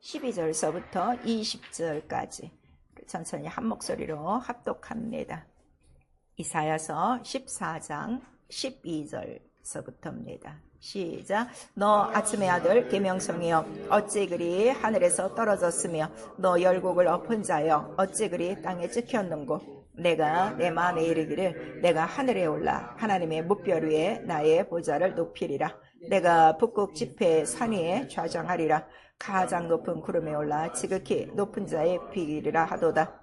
12절서부터 20절까지 천천히 한 목소리로 합독합니다. 이사야서 14장 12절서부터입니다. 시작. 너 아침의 아들 계명성이여 어찌 그리 하늘에서 떨어졌으며 너 열국을 엎은 자여 어찌 그리 땅에 찍혔는고. 내가 내 마음에 이르기를 내가 하늘에 올라 하나님의 무별 위에 나의 보좌를 높이리라. 내가 북극 지폐 산 위에 좌정하리라. 가장 높은 구름에 올라 지극히 높은 자의 비기리라 하도다.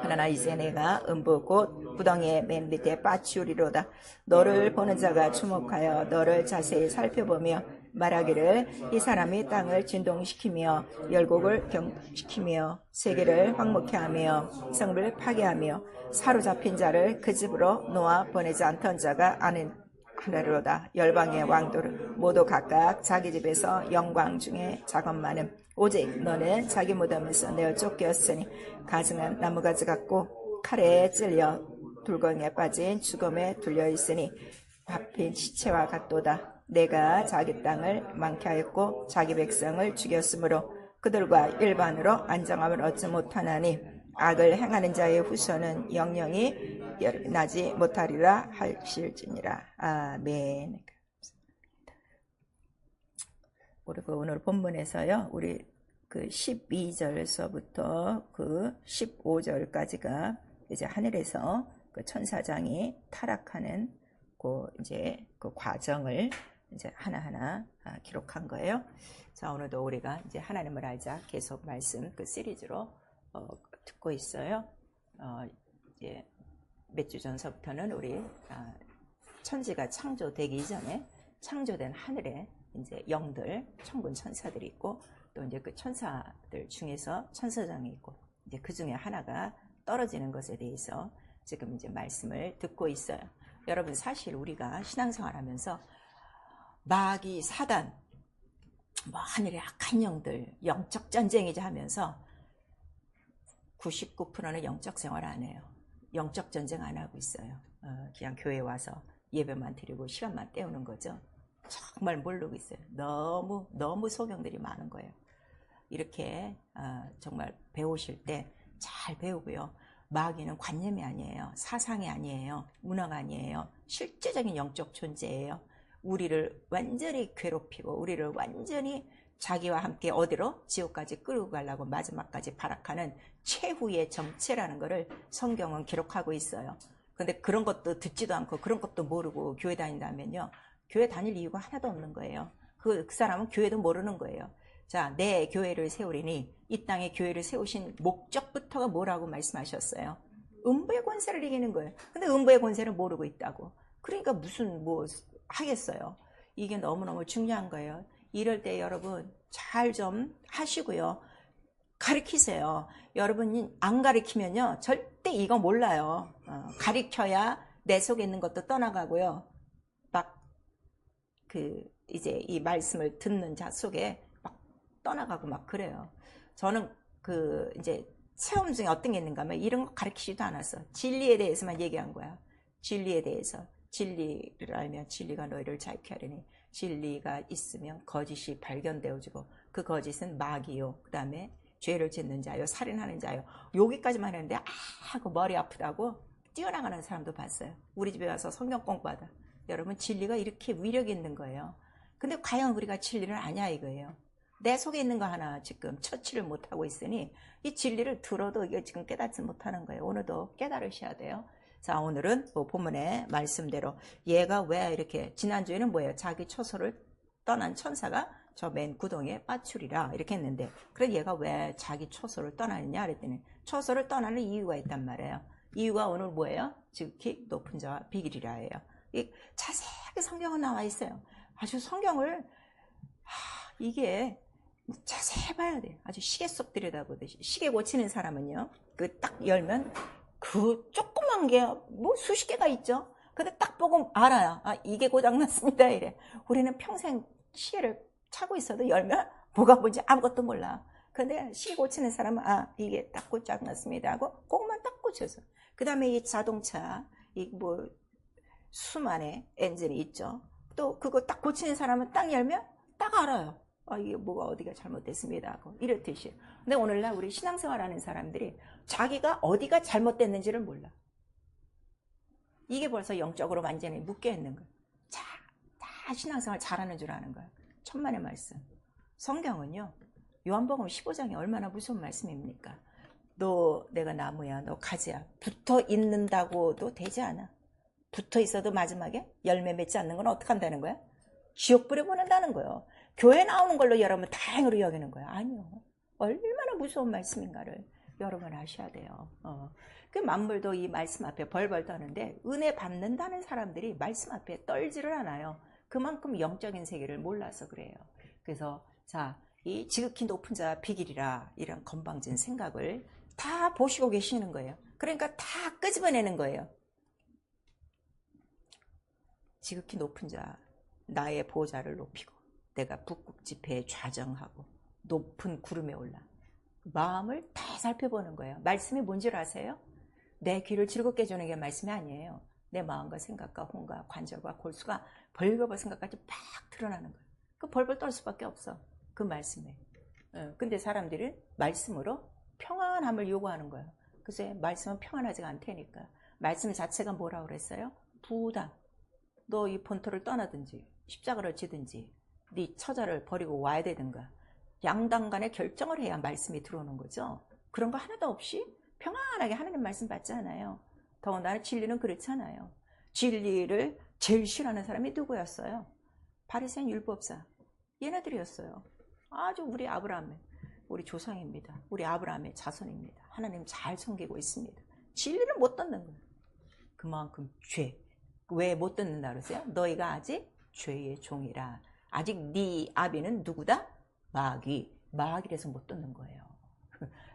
그러나 이제 내가 음부 곧 구덩이의 맨 밑에 빠치우리로다. 너를 보는 자가 주목하여 너를 자세히 살펴보며 말하기를 이 사람이 땅을 진동시키며 열국을 경시키며 세계를 황무케 하며 성을 파괴하며 사로잡힌 자를 그 집으로 놓아 보내지 않던 자가 아는 하늘로다. 열방의 왕들은 모두 각각 자기 집에서 영광 중에 작업만은 오직 너는 자기 무덤에서 내어 쫓겼으니 가증은 나무가지 같고 칼에 찔려 둘거에 빠진 죽음에 둘려있으니 밟힌 시체와 같도다. 내가 자기 땅을 많게 하였고 자기 백성을 죽였으므로 그들과 일반으로 안정함을 얻지 못하나니 악을 행하는 자의 후손은 영영이 나지 못하리라 하실지니라. 아멘. 그리고 오늘 본문에서요, 우리 그 12절서부터 그 15절까지가 이제 하늘에서 그 천사장이 타락하는 그 과정을 이제 하나하나 기록한 거예요. 자, 오늘도 우리가 이제 하나님을 알자 계속 말씀 그 시리즈로 듣고 있어요. 이제 몇 주 전서부터는 우리 천지가 창조되기 이전에 창조된 하늘에 이제 영들, 천군 천사들이 있고 또 이제 그 천사들 중에서 천사장이 있고 이제 그 중에 하나가 떨어지는 것에 대해서 지금 이제 말씀을 듣고 있어요. 여러분, 사실 우리가 신앙생활하면서 마귀, 사단, 하늘의 악한 영들, 영적 전쟁이자 하면서 99%는 영적 생활 안 해요. 영적 전쟁 안 하고 있어요. 그냥 교회 와서 예배만 드리고 시간만 때우는 거죠. 정말 모르고 있어요. 너무 소경들이 많은 거예요. 이렇게 정말 배우실 때 잘 배우고요. 마귀는 관념이 아니에요. 사상이 아니에요. 문화가 아니에요. 실제적인 영적 존재예요. 우리를 완전히 괴롭히고 우리를 완전히 자기와 함께 어디로? 지옥까지 끌고 가려고 마지막까지 발악하는 최후의 정체라는 것을 성경은 기록하고 있어요. 근데 그런 것도 듣지도 않고 그런 것도 모르고 교회 다닌다면요, 교회 다닐 이유가 하나도 없는 거예요. 그 사람은 교회도 모르는 거예요. 자, 내 교회를 세우리니 이 땅에 교회를 세우신 목적부터가 뭐라고 말씀하셨어요? 음부의 권세를 이기는 거예요. 근데 음부의 권세를 모르고 있다고. 그러니까 무슨 하겠어요. 이게 너무너무 중요한 거예요. 이럴 때 여러분 잘 좀 하시고요. 가르치세요. 여러분이 안 가르치면요 절대 이거 몰라요. 가르쳐야 내 속에 있는 것도 떠나가고요. 막 이제 이 말씀을 듣는 자 속에 막 떠나가고 막 그래요. 저는 이제 체험 중에 어떤 게 있는가 하면 이런 거 가르치지도 않았어. 진리에 대해서만 얘기한 거야. 진리에 대해서. 진리를 알면 진리가 너희를 자유케 하리니 진리가 있으면 거짓이 발견되어지고 그 거짓은 마귀요, 그 다음에 죄를 짓는 자요, 살인하는 자요. 여기까지만 했는데 하고 머리 아프다고 뛰어나가는 사람도 봤어요. 우리 집에 와서 성경 공부하다. 여러분, 진리가 이렇게 위력이 있는 거예요. 근데 과연 우리가 진리를 아냐 이거예요. 내 속에 있는 거 하나 지금 처치를 못하고 있으니 이 진리를 들어도 이게 지금 깨닫지 못하는 거예요. 오늘도 깨달으셔야 돼요. 자, 오늘은 본문의 말씀대로 얘가 왜 이렇게, 지난주에는 뭐예요? 자기 처소를 떠난 천사가 저 맨 구덩이에 빠추리라 이렇게 했는데, 그래 얘가 왜 자기 처소를 떠나느냐 그랬더니 처소를 떠나는 이유가 있단 말이에요. 이유가 오늘 뭐예요? 지극히 높은 자와 비길이라예요. 자세하게 성경은 나와 있어요. 아주 성경을 이게 자세히 봐야 돼요. 아주 시계 속 들여다보듯이. 시계 고치는 사람은요, 딱 열면 그 조그만 게 수십 개가 있죠. 근데 딱 보고 알아요. 이게 고장났습니다 이래. 우리는 평생 시계를 차고 있어도 열면 뭐가 뭔지 아무것도 몰라. 근데 시계 고치는 사람은 이게 딱 고장났습니다 하고 그것만 딱 고쳐서, 그 다음에 이 자동차 수만의 엔진이 있죠. 또 그거 딱 고치는 사람은 딱 열면 딱 알아요. 이게 뭐가 어디가 잘못됐습니다 하고 이렇듯이. 근데 오늘날 우리 신앙생활하는 사람들이 자기가 어디가 잘못됐는지를 몰라. 이게 벌써 영적으로 완전히 묶여 있는 거야. 다 신앙생활 잘하는 줄 아는 거야. 천만의 말씀. 성경은요, 요한복음 15장이 얼마나 무서운 말씀입니까? 너 내가 나무야, 너 가지야. 붙어 있는다고도 되지 않아. 붙어 있어도 마지막에 열매 맺지 않는 건 어떻게 한다는 거야? 지옥불에 보낸다는 거예요. 교회 나오는 걸로 여러분 다행으로 여기는 거야. 아니요. 얼마나 무서운 말씀인가를 여러분 아셔야 돼요. 그 만물도 이 말씀 앞에 벌벌 떠는데 은혜 받는다는 사람들이 말씀 앞에 떨지를 않아요. 그만큼 영적인 세계를 몰라서 그래요. 그래서 자, 이 지극히 높은 자 비길이라 이런 건방진 생각을 다 보시고 계시는 거예요. 그러니까 다 끄집어내는 거예요. 지극히 높은 자 나의 보좌를 높이고 내가 북극 지폐에 좌정하고 높은 구름에 올라 마음을 다 살펴보는 거예요. 말씀이 뭔지 아세요? 내 귀를 즐겁게 해주는 게 말씀이 아니에요. 내 마음과 생각과 혼과 관절과 골수가 벌거벗은 생각까지 팍 드러나는 거예요. 그 벌벌 떨 수밖에 없어. 그 말씀에. 근데 사람들이 말씀으로 평안함을 요구하는 거예요. 그래서 말씀은 평안하지가 않다니까. 말씀 자체가 뭐라고 그랬어요? 부다. 너 이 본토를 떠나든지 십자가를 지든지 네 처자를 버리고 와야 되든가 양당 간에 결정을 해야 말씀이 들어오는 거죠. 그런 거 하나도 없이 평안하게 하나님 말씀 받잖아요. 더군다나 진리는 그렇잖아요. 진리를 제일 싫어하는 사람이 누구였어요? 바리새인 율법사. 얘네들이었어요. 아주 우리 아브라함의 우리 조상입니다. 우리 아브라함의 자손입니다. 하나님 잘 섬기고 있습니다. 진리를 못 듣는 거예요. 그만큼 죄. 왜 못 듣는다 그러세요? 너희가 아직 죄의 종이라. 아직 네 아비는 누구다? 마귀. 마귀라서 못 듣는 거예요.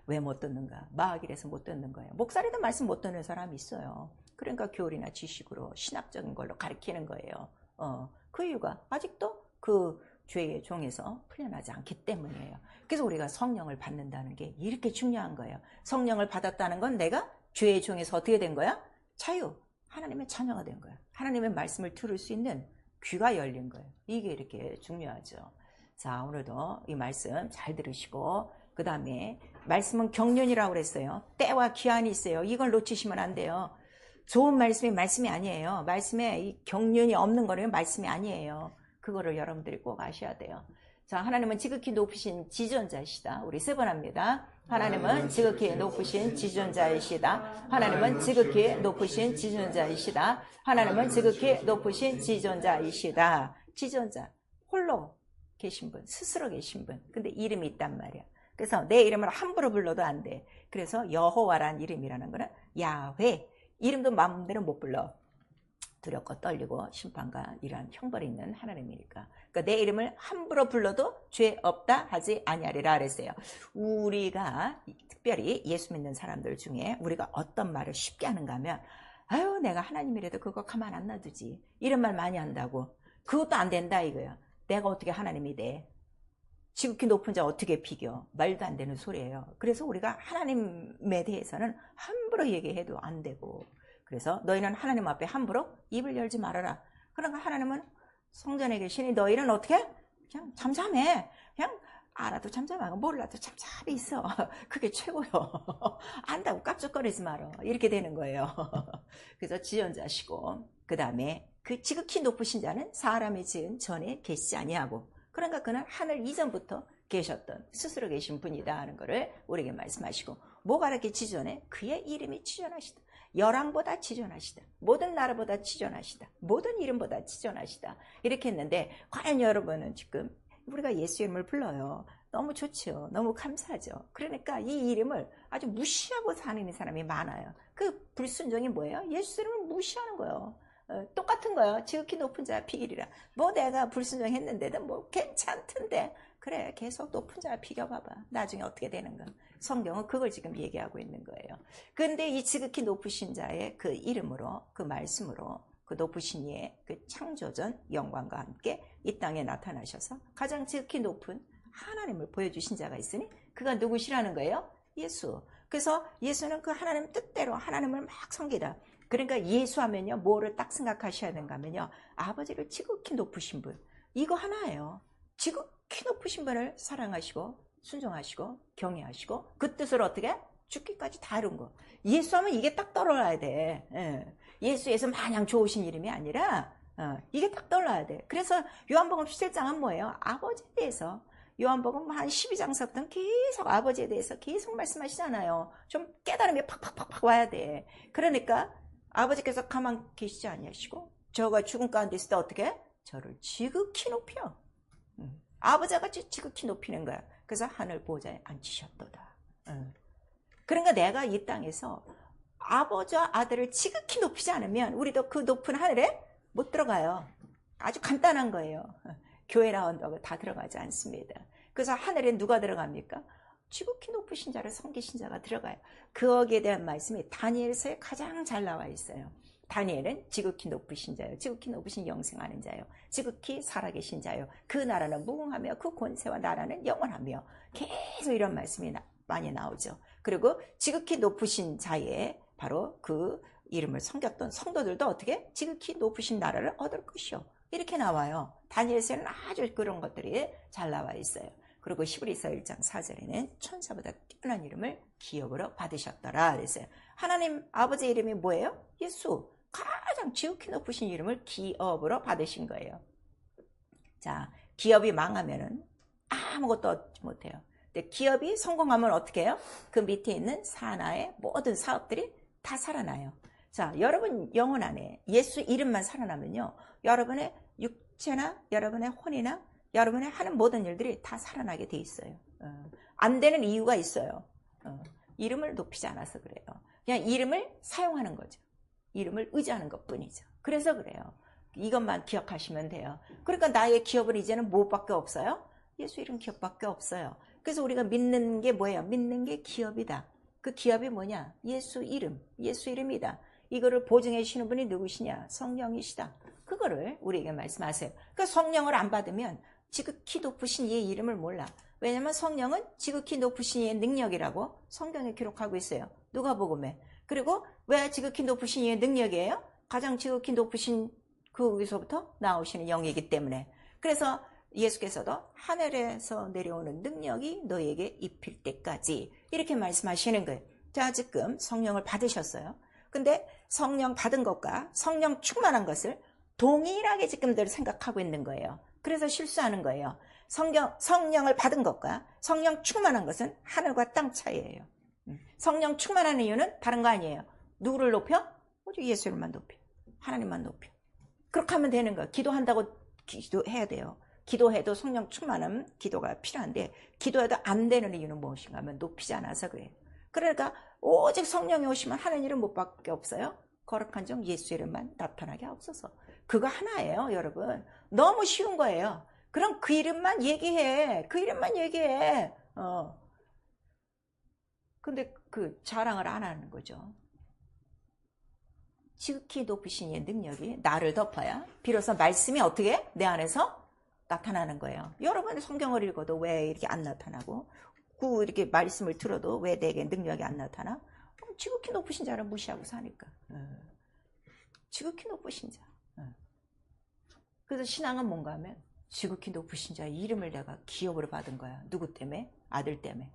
왜 못 듣는가? 마귀라서 못 듣는 거예요. 목사리도 말씀 못 듣는 사람이 있어요. 그러니까 교리나 지식으로 신학적인 걸로 가르치는 거예요. 그 이유가 아직도 그 죄의 종에서 풀려나지 않기 때문이에요. 그래서 우리가 성령을 받는다는 게 이렇게 중요한 거예요. 성령을 받았다는 건 내가 죄의 종에서 어떻게 된 거야? 자유. 하나님의 자녀가 된 거예요. 하나님의 말씀을 들을 수 있는 귀가 열린 거예요. 이게 이렇게 중요하죠. 자, 오늘도 이 말씀 잘 들으시고 그 다음에 말씀은 경륜이라고 그랬어요. 때와 기한이 있어요. 이걸 놓치시면 안 돼요. 좋은 말씀이 말씀이 아니에요. 말씀에 이 경륜이 없는 거는 말씀이 아니에요. 그거를 여러분들이 꼭 아셔야 돼요. 자, 하나님은 지극히 높으신 지존자이시다. 우리 세 번 합니다. 하나님은 지극히 높으신 지존자이시다. 하나님은 지극히 높으신 지존자이시다. 하나님은 지극히 높으신 지존자이시다. 지존자, 홀로 계신 분, 스스로 계신 분. 근데 이름이 있단 말이야. 그래서 내 이름을 함부로 불러도 안 돼. 그래서 여호와란 이름이라는 거는 야훼. 이름도 마음대로 못 불러. 두렵고 떨리고 심판과 이러한 형벌이 있는 하나님이니까. 그러니까 내 이름을 함부로 불러도 죄 없다 하지 아니하리라 그랬어요. 우리가 특별히 예수 믿는 사람들 중에 우리가 어떤 말을 쉽게 하는가 하면 아유 내가 하나님이라도 그거 가만 안 놔두지. 이런 말 많이 한다고. 그것도 안 된다 이거야. 내가 어떻게 하나님이 돼. 지극히 높은 자 어떻게 비교. 말도 안 되는 소리예요. 그래서 우리가 하나님에 대해서는 함부로 얘기해도 안 되고 그래서 너희는 하나님 앞에 함부로 입을 열지 말아라. 그러니까 하나님은 성전에 계시니 너희는 어떻게? 그냥 잠잠해. 그냥 알아도 잠잠하고 몰라도 잠잠히 있어. 그게 최고요. 안다고 깝죽거리지 말어. 이렇게 되는 거예요. 그래서 지존자시고 그 다음에 그 지극히 높으신 자는 사람이 지은 전에 계시지 아니하고 그러니까 그는 하늘 이전부터 계셨던 스스로 계신 분이다 하는 것을 우리에게 말씀하시고 뭐가 이렇게 지존해? 그의 이름이 지존하시다. 열왕보다 지존하시다. 모든 나라보다 지존하시다. 모든 이름보다 지존하시다. 이렇게 했는데 과연 여러분은 지금 우리가 예수 이름을 불러요. 너무 좋죠. 너무 감사하죠. 그러니까 이 이름을 아주 무시하고 사는 사람이 많아요. 그 불순종이 뭐예요? 예수 이름을 무시하는 거예요. 똑같은 거예요. 지극히 높은 자 비길이라. 뭐 내가 불순종했는데도 뭐 괜찮던데. 그래 계속 높은 자 비겨봐봐. 나중에 어떻게 되는가. 성경은 그걸 지금 얘기하고 있는 거예요. 그런데 이 지극히 높으신 자의 그 이름으로 그 말씀으로 그 높으신 이의 그 창조전 영광과 함께 이 땅에 나타나셔서 가장 지극히 높은 하나님을 보여주신 자가 있으니 그가 누구시라는 거예요? 예수. 그래서 예수는 그 하나님 뜻대로 하나님을 막 섬기다. 그러니까 예수 하면요 뭐를 딱 생각하셔야 되는가 하면요 아버지를 지극히 높으신 분. 이거 하나예요. 키 높으신 분을 사랑하시고 순종하시고 경외하시고 그 뜻을 어떻게? 죽기까지 다 이룬 거. 예수하면 이게 딱 떠올라야 돼. 예수에서 마냥 좋으신 이름이 아니라 이게 딱 떠올라야 돼. 그래서 요한복음 17장은 뭐예요? 아버지에 대해서. 요한복음 한 12장서부터 계속 아버지에 대해서 계속 말씀하시잖아요. 좀 깨달음이 팍팍팍팍 와야 돼. 그러니까 아버지께서 가만 계시지 아니하시고 저가 죽은 가운데 있을 때 어떻게? 저를 지극히 높여. 아버지가 지극히 높이는 거야. 그래서 하늘 보좌에 앉히셨도다. 그러니까 내가 이 땅에서 아버지와 아들을 지극히 높이지 않으면 우리도 그 높은 하늘에 못 들어가요. 아주 간단한 거예요. 교회라 언덕을 다 들어가지 않습니다. 그래서 하늘에 누가 들어갑니까? 지극히 높으신 자를 섬기신 자가 들어가요. 거기에 대한 말씀이 다니엘서에 가장 잘 나와 있어요. 다니엘은 지극히 높으신 자요, 지극히 높으신 영생하는 자요, 지극히 살아계신 자요, 그 나라는 무궁하며 그 권세와 나라는 영원하며, 계속 이런 말씀이 많이 나오죠. 그리고 지극히 높으신 자의 바로 그 이름을 섬겼던 성도들도 어떻게? 지극히 높으신 나라를 얻을 것이요, 이렇게 나와요. 다니엘서에는 아주 그런 것들이 잘 나와 있어요. 그리고 히브리서 1장 4절에는 천사보다 뛰어난 이름을 기업으로 받으셨더라 그랬어요. 하나님 아버지 이름이 뭐예요? 예수. 가장 지극히 높으신 이름을 기업으로 받으신 거예요. 자, 기업이 망하면은 아무것도 얻지 못해요. 근데 기업이 성공하면 어떻게 해요? 그 밑에 있는 산하의 모든 사업들이 다 살아나요. 자, 여러분 영혼 안에 예수 이름만 살아나면요, 여러분의 육체나 여러분의 혼이나 여러분의 하는 모든 일들이 다 살아나게 돼 있어요. 안 되는 이유가 있어요. 이름을 높이지 않아서 그래요. 그냥 이름을 사용하는 거죠. 이름을 의지하는 것뿐이죠. 그래서 그래요. 이것만 기억하시면 돼요. 그러니까 나의 기업은 이제는 무엇밖에 없어요? 예수 이름 기업밖에 없어요. 그래서 우리가 믿는 게 뭐예요? 믿는 게 기업이다. 그 기업이 뭐냐? 예수 이름, 예수 이름이다. 이거를 보증해 주시는 분이 누구시냐? 성령이시다. 그거를 우리에게 말씀하세요. 그러니까 성령을 안 받으면 지극히 높으신 이의 이름을 몰라. 왜냐하면 성령은 지극히 높으신 이의 능력이라고 성경에 기록하고 있어요. 누가복음에. 그리고 왜 지극히 높으신 이의 능력이에요? 가장 지극히 높으신 거기서부터 나오시는 영이기 때문에. 그래서 예수께서도 하늘에서 내려오는 능력이 너에게 입힐 때까지 이렇게 말씀하시는 거예요. 자, 지금 성령을 받으셨어요. 근데 성령 받은 것과 성령 충만한 것을 동일하게 지금들 생각하고 있는 거예요. 그래서 실수하는 거예요. 성령을 받은 것과 성령 충만한 것은 하늘과 땅 차이예요. 성령 충만한 이유는 다른 거 아니에요. 누구를 높여? 오직 예수님만 높여. 하나님만 높여. 그렇게 하면 되는 거예요. 기도한다고 기도해야 돼요. 기도해도 성령 충만한 기도가 필요한데 기도해도 안 되는 이유는 무엇인가 하면 높이지 않아서 그래요. 그러니까 오직 성령이 오시면 하는 일은 못 밖에 없어요. 거룩한 종 예수 이름만 나타나게 하옵소서. 그거 하나예요, 여러분. 너무 쉬운 거예요. 그럼 그 이름만 얘기해. 그 이름만 얘기해. 근데 그 자랑을 안 하는 거죠. 지극히 높으신 이의 능력이 나를 덮어야 비로소 말씀이 어떻게 내 안에서 나타나는 거예요. 여러분 성경을 읽어도 왜 이렇게 안 나타나고 이렇게 말씀을 들어도 왜 내게 능력이 안 나타나? 지극히 높으신 자를 무시하고 사니까. 지극히 높으신 자. 그래서 신앙은 뭔가 하면 지극히 높으신 자의 이름을 내가 기업으로 받은 거야. 누구 때문에? 아들 때문에.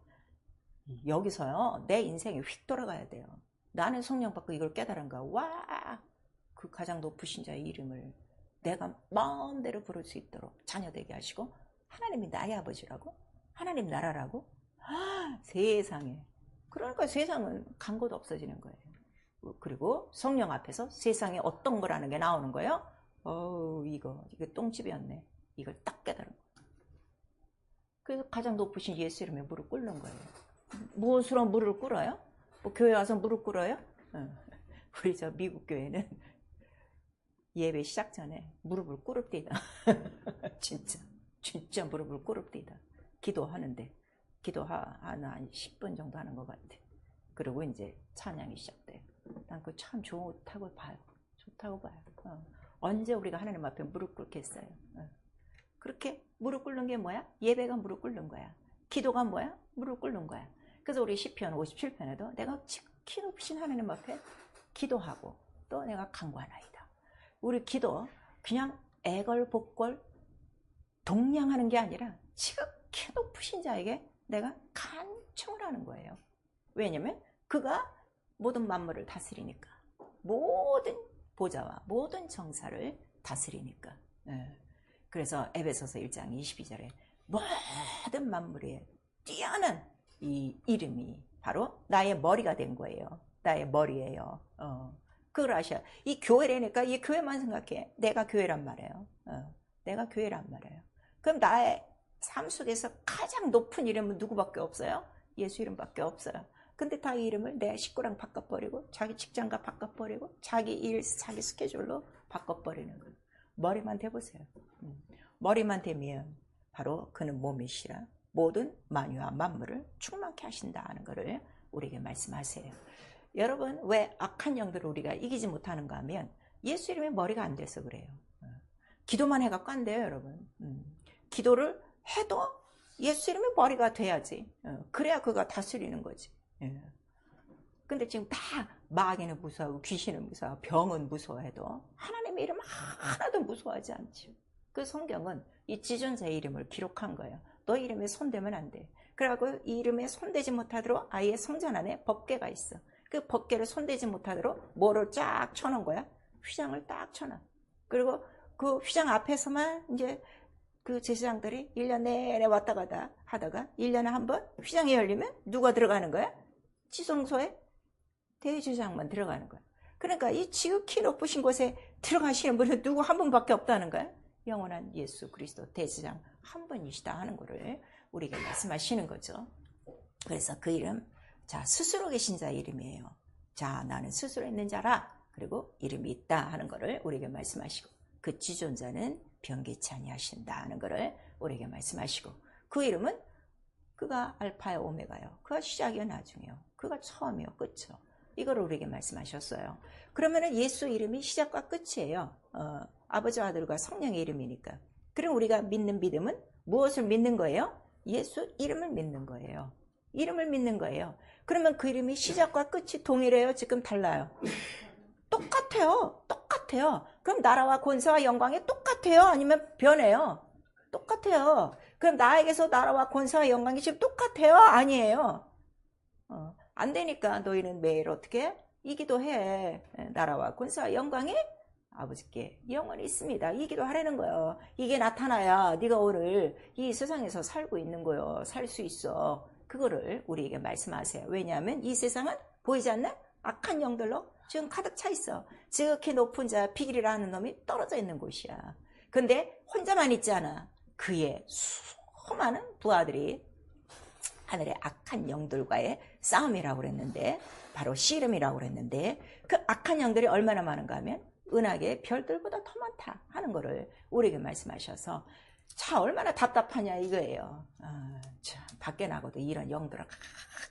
여기서요, 내 인생이 휙 돌아가야 돼요. 나는 성령 받고 이걸 깨달은 거야. 와, 그 가장 높으신 자의 이름을 내가 마음대로 부를 수 있도록 자녀되게 하시고, 하나님이 나의 아버지라고? 하나님 나라라고? 세상에. 그러니까 세상은 간 곳 없어지는 거예요. 그리고 성령 앞에서 세상에 어떤 거라는 게 나오는 거예요. 이거 똥집이었네. 이걸 딱 깨달은 거예요. 그래서 가장 높으신 예수 이름에 무릎 꿇는 거예요. 무엇으로 무릎 꿇어요? 뭐 교회 와서 무릎 꿇어요? 우리 저 미국 교회는 예배 시작 전에 무릎을 꿇읍디다. 진짜 무릎을 꿇읍디다. 기도하는데 기도하는 한 10분 정도 하는 것 같아. 그리고 이제 찬양이 시작돼요. 난 그거 참 좋다고 봐요. 언제 우리가 하나님 앞에 무릎 꿇겠어요? 그렇게 무릎 꿇는 게 뭐야? 예배가 무릎 꿇는 거야. 기도가 뭐야? 무릎 꿇는 거야. 그래서 우리 시편 57편에도 내가 지극히 높으신 하나님 앞에 기도하고 또 내가 간구하나이다. 우리 기도 그냥 애걸복걸 동냥하는 게 아니라 지극히 높으신 자에게 내가 간청을 하는 거예요. 왜냐면 그가 모든 만물을 다스리니까. 모든 보좌와 모든 정사를 다스리니까. 그래서 에베소서 1장 22절에 모든 만물에 뛰어난 이 이름이 바로 나의 머리가 된 거예요. 나의 머리예요. 그걸 아셔야. 이 교회라니까 이 교회만 생각해. 내가 교회란 말이에요. 내가 교회란 말이에요. 그럼 나의 삶 속에서 가장 높은 이름은 누구밖에 없어요? 예수 이름밖에 없어요. 근데 다 이 이름을 내 식구랑 바꿔버리고 자기 직장과 바꿔버리고 자기 일, 자기 스케줄로 바꿔버리는 거예요. 머리만 대보세요. 머리만 대면 바로 그는 몸이시라 모든 만유와 만물을 충만케 하신다 하는 것을 우리에게 말씀하세요. 여러분, 왜 악한 영들을 우리가 이기지 못하는가 하면 예수 이름의 머리가 안 돼서 그래요. 기도만 해갖고 안 돼요, 여러분. 기도를 해도 예수 이름의 머리가 돼야지. 그래야 그가 다스리는 거지. 근데 지금 다 마귀는 무서워하고 귀신은 무서워하고 병은 무서워해도 하나님의 이름 하나도 무서워하지 않죠. 그 성경은 이 지존자의 이름을 기록한 거예요. 너 이름에 손대면 안 돼. 그래갖고 이 이름에 손대지 못하도록 아예 성전 안에 법궤가 있어. 그 법궤를 손대지 못하도록 뭐를 쫙 쳐놓은 거야? 휘장을 딱 쳐놔. 그리고 그 휘장 앞에서만 이제 그 제사장들이 1년 내내 왔다 갔다 하다가 1년에 한 번 휘장이 열리면 누가 들어가는 거야? 지성소에 대제사장만 들어가는 거야. 그러니까 이 지극히 높으신 곳에 들어가시는 분은 누구 한 분밖에 없다는 거야. 영원한 예수 그리스도 대제사장 한 분이시다 하는 거를 우리에게 말씀하시는 거죠. 그래서 그 이름, 자, 스스로 계신 자의 이름이에요. 자, 나는 스스로 있는 자라. 그리고 이름이 있다 하는 거를 우리에게 말씀하시고, 그 지존자는 변개치 아니하신다 하는 거를 우리에게 말씀하시고, 그 이름은 그가 알파요 오메가요. 그가 시작이요 나중이요. 그가 처음이요 끝이요. 이걸 우리에게 말씀하셨어요. 그러면은 예수 이름이 시작과 끝이에요. 아버지와 아들과 성령의 이름이니까. 그럼 우리가 믿는 믿음은 무엇을 믿는 거예요? 예수 이름을 믿는 거예요. 이름을 믿는 거예요. 그러면 그 이름이 시작과 끝이 동일해요? 지금 달라요? 똑같아요. 똑같아요. 그럼 나라와 권세와 영광이 똑같아요? 아니면 변해요? 똑같아요. 그럼 나에게서 나라와 권세와 영광이 지금 똑같아요? 아니에요. 안 되니까 너희는 매일 어떻게? 이 기도해. 나라와 권세와 영광이 아버지께 영원히 있습니다. 이 기도하라는 거예요. 이게 나타나야 네가 오늘 이 세상에서 살고 있는 거예요. 살 수 있어. 그거를 우리에게 말씀하세요. 왜냐하면 이 세상은 보이지 않는 악한 영들로 지금 가득 차 있어. 지극히 높은 자 비길이라는 놈이 떨어져 있는 곳이야. 근데 혼자만 있지 않아. 그의 수많은 부하들이 하늘의 악한 영들과의 싸움이라고 그랬는데, 바로 씨름이라고 그랬는데, 그 악한 영들이 얼마나 많은가 하면 은하계 별들보다 더 많다 하는 거를 우리에게 말씀하셔서, 자, 얼마나 답답하냐 이거예요. 참, 밖에 나가도 이런 영들을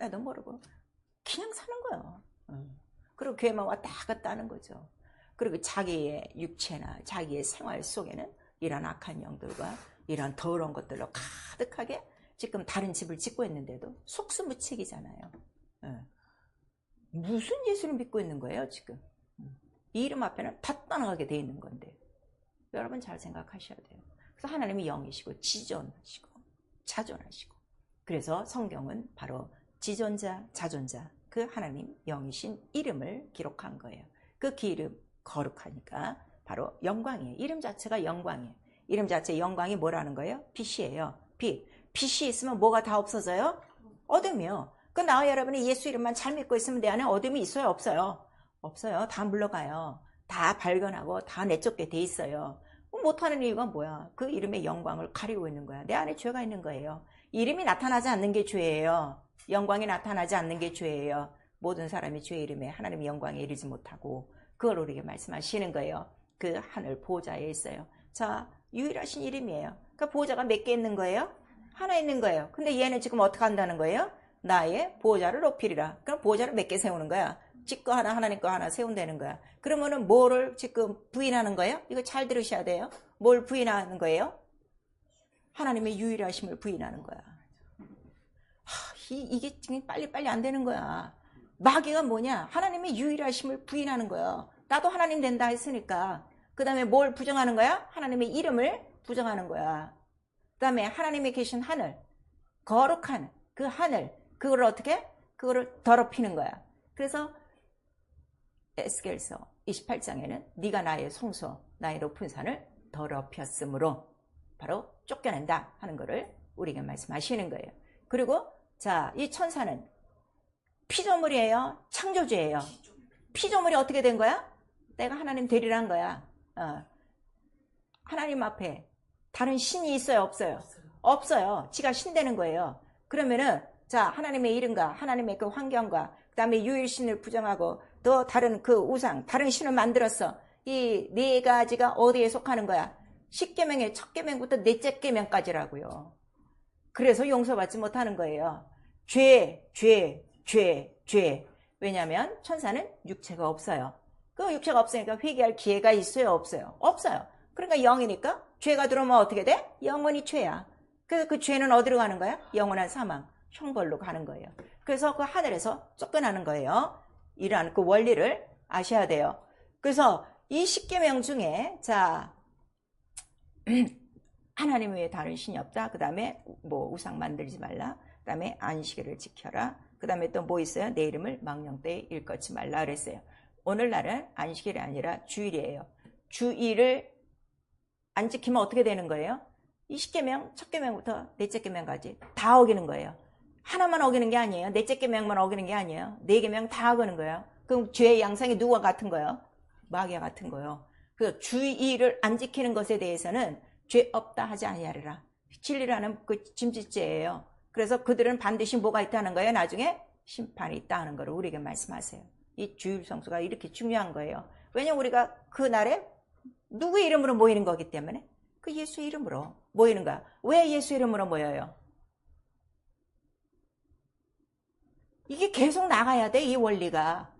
하나도 모르고 그냥 사는 거예요. 그리고 교회만 왔다 갔다 하는 거죠. 그리고 자기의 육체나 자기의 생활 속에는 이런 악한 영들과 이런 더러운 것들로 가득하게 지금 다른 집을 짓고 있는데도 속수무책이잖아요. 무슨 예수를 믿고 있는 거예요 지금? 이 이름 앞에는 다 떠나가게 돼 있는 건데, 여러분 잘 생각하셔야 돼요. 그래서 하나님이 영이시고 지존하시고 자존하시고, 그래서 성경은 바로 지존자 자존자 그 하나님 영이신 이름을 기록한 거예요. 그 이름 거룩하니까 바로 영광이에요. 이름 자체가 영광이에요. 이름 자체 영광이 뭐라는 거예요? 빛이에요. 빛이 있으면 뭐가 다 없어져요? 어둠이요. 그 나와 여러분이 예수 이름만 잘 믿고 있으면 내 안에 어둠이 있어요? 없어요? 없어요. 다 물러가요. 다 발견하고 다 내쫓게 돼 있어요. 못하는 이유가 뭐야? 그 이름의 영광을 가리고 있는 거야. 내 안에 죄가 있는 거예요. 이름이 나타나지 않는 게 죄예요. 영광이 나타나지 않는 게 죄예요. 모든 사람이 죄의 이름에 하나님의 영광에 이르지 못하고, 그걸 우리에게 말씀하시는 거예요. 그 하늘 보좌에 있어요. 자, 유일하신 이름이에요. 그 보좌가 몇 개 있는 거예요? 하나 있는 거예요. 근데 얘는 지금 어떻게 한다는 거예요? 나의 보좌를 높이리라. 그럼 보좌를 몇 개 세우는 거야? 지 거 하나, 하나님 거 하나 세운다는 거야. 그러면은 뭐를 지금 부인하는 거예요? 이거 잘 들으셔야 돼요. 뭘 부인하는 거예요? 하나님의 유일하심을 부인하는 거야. 이게 지금 빨리빨리 안 되는 거야. 마귀가 뭐냐? 하나님의 유일하심을 부인하는 거야. 나도 하나님 된다 했으니까. 그 다음에 뭘 부정하는 거야? 하나님의 이름을 부정하는 거야. 그 다음에 하나님이 계신 하늘, 거룩한 그 하늘, 그거를 어떻게? 그거를 더럽히는 거야. 그래서 에스겔서 28장에는 네가 나의 성소, 나의 높은 산을 더럽혔으므로 바로 쫓겨낸다 하는 거를 우리에게 말씀하시는 거예요. 그리고 자, 이 천사는 피조물이에요? 창조주예요? 피조물이 어떻게 된 거야? 내가 하나님 되리란 거야. 하나님 앞에 다른 신이 있어요? 없어요? 없어요. 지가 신 되는 거예요. 그러면은 자, 하나님의 이름과 하나님의 그 환경과 그 다음에 유일신을 부정하고 또 다른 그 우상, 다른 신을 만들었어. 이 네 가지가 어디에 속하는 거야? 10계명의 첫 계명부터 넷째 계명까지라고요. 그래서 용서받지 못하는 거예요. 죄. 왜냐하면 천사는 육체가 없어요. 그 육체가 없으니까 회개할 기회가 있어요? 없어요? 없어요. 그러니까 영이니까 죄가 들어오면 어떻게 돼? 영원히 죄야. 그래서 그 죄는 어디로 가는 거야? 영원한 사망, 형벌로 가는 거예요. 그래서 그 하늘에서 쫓겨나는 거예요. 이러한 그 원리를 아셔야 돼요. 그래서 이 10계명 중에 자 하나님 외에 다른 신이 없다. 그 다음에 뭐 우상 만들지 말라. 그 다음에 안식일을 지켜라. 그 다음에 또 뭐 있어요? 내 이름을 망령되이 일컫지 말라 그랬어요. 오늘날은 안식일이 아니라 주일이에요. 주일을 안 지키면 어떻게 되는 거예요? 20계명, 첫 계명부터 넷째 계명까지 다 어기는 거예요. 하나만 어기는 게 아니에요. 넷째 계명만 어기는 게 아니에요. 네 계명 다 어기는 거예요. 그럼 죄의 양상이 누가 같은 거예요? 마귀와 같은 거예요. 그래서 주일을 안 지키는 것에 대해서는 죄 없다 하지 아니하리라. 진리라는 그 짐짓죄예요. 그래서 그들은 반드시 뭐가 있다는 거예요? 나중에 심판이 있다는 걸 우리에게 말씀하세요. 이 주일 성수가 이렇게 중요한 거예요. 왜냐면 우리가 그날에 누구의 이름으로 모이는 거기 때문에 그 예수 이름으로 모이는 거야. 왜 예수 이름으로 모여요? 이게 계속 나가야 돼, 이 원리가.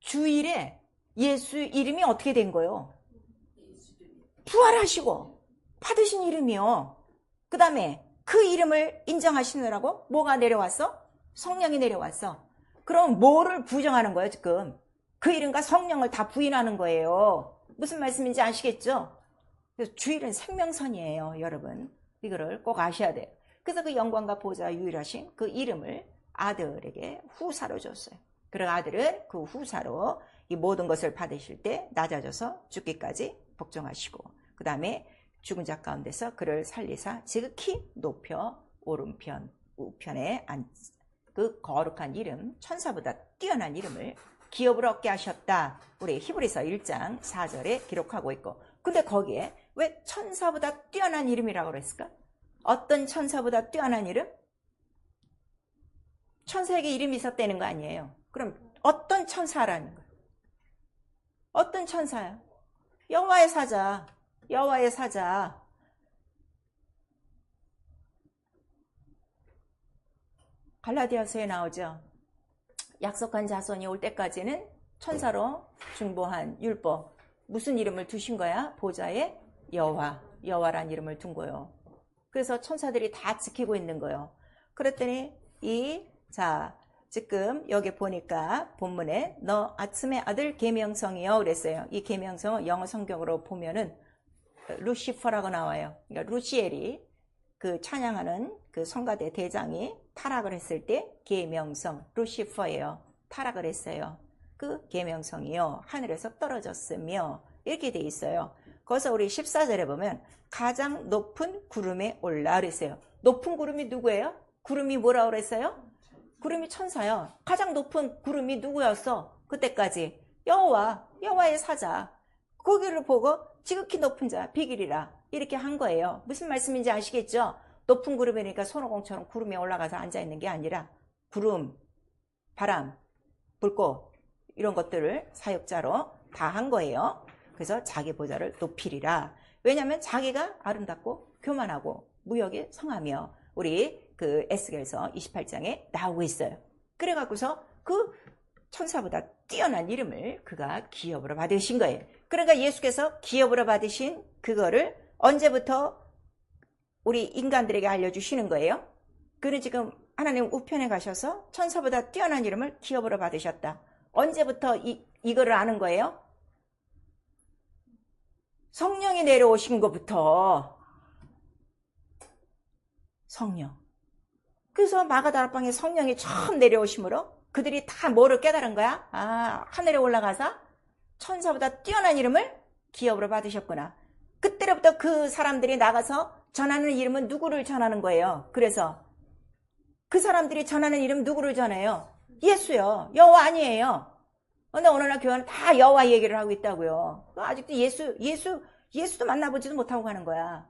주일에 예수 이름이 어떻게 된 거예요? 부활하시고 받으신 이름이요. 그 다음에 그 이름을 인정하시느라고 뭐가 내려왔어? 성령이 내려왔어. 그럼 뭐를 부정하는 거예요, 지금? 그 이름과 성령을 다 부인하는 거예요. 무슨 말씀인지 아시겠죠? 그래서 주일은 생명선이에요, 여러분. 이거를 꼭 아셔야 돼요. 그래서 그 영광과 보좌가 유일하신 그 이름을 아들에게 후사로 줬어요. 그리고 아들은 그 후사로 이 모든 것을 받으실 때 낮아져서 죽기까지 복종하시고 그 다음에 죽은 자 가운데서 그를 살리사 지극히 높여 오른편 우편에 그 거룩한 이름 천사보다 뛰어난 이름을 기업으로 얻게 하셨다. 우리 히브리서 1장 4절에 기록하고 있고 근데 거기에 왜 천사보다 뛰어난 이름이라고 그랬을까? 어떤 천사보다 뛰어난 이름? 천사에게 이름이 있었다는 거 아니에요. 그럼 어떤 천사라는 거예요? 어떤 천사야? 여호와의 사자. 여호와의 사자. 갈라디아서에 나오죠. 약속한 자손이 올 때까지는 천사로 중보한 율법. 무슨 이름을 두신 거야? 보좌에 여호와. 여호와란 이름을 둔 거예요. 그래서 천사들이 다 지키고 있는 거예요. 그랬더니 자 지금 여기 보니까 본문에 너 아침의 아들 계명성이요 그랬어요. 이 계명성은 영어 성경으로 보면은 루시퍼라고 나와요. 그러니까 루시엘이 그 찬양하는 그 성가대 대장이 타락을 했을 때 계명성 루시퍼예요. 타락을 했어요. 그 계명성이요 하늘에서 떨어졌으며 이렇게 돼 있어요. 거기서 우리 14절에 보면 가장 높은 구름에 올라 그랬어요. 높은 구름이 누구예요? 구름이 뭐라고 그랬어요? 구름이 천사요. 가장 높은 구름이 누구였어? 그때까지 여호와의 사자. 거기를 보고 지극히 높은 자 비길이라 이렇게 한 거예요. 무슨 말씀인지 아시겠죠? 높은 구름이니까 손오공처럼 구름에 올라가서 앉아있는 게 아니라 구름, 바람, 불꽃 이런 것들을 사역자로 다 한 거예요. 그래서 자기 보좌를 높이리라. 왜냐하면 자기가 아름답고 교만하고 무역에 성하며 우리 그 에스겔서 28장에 나오고 있어요. 그래갖고서 그 천사보다 뛰어난 이름을 그가 기업으로 받으신 거예요. 그러니까 예수께서 기업으로 받으신 그거를 언제부터 우리 인간들에게 알려주시는 거예요? 그는 지금 하나님 우편에 가셔서 천사보다 뛰어난 이름을 기업으로 받으셨다. 언제부터 이거를 아는 거예요? 성령이 내려오신 것부터 성령. 그래서 마가다락방에 성령이 처음 내려오심으로 그들이 다 뭐를 깨달은 거야? 아, 하늘에 올라가서 천사보다 뛰어난 이름을 기업으로 받으셨구나. 그때로부터 그 사람들이 나가서 전하는 이름은 누구를 전하는 거예요? 그래서 그 사람들이 전하는 이름 누구를 전해요? 예수요. 여호와 아니에요. 근데 어느 날 교회는 다 여호와 얘기를 하고 있다고요. 아직도 예수도 만나보지도 못하고 가는 거야.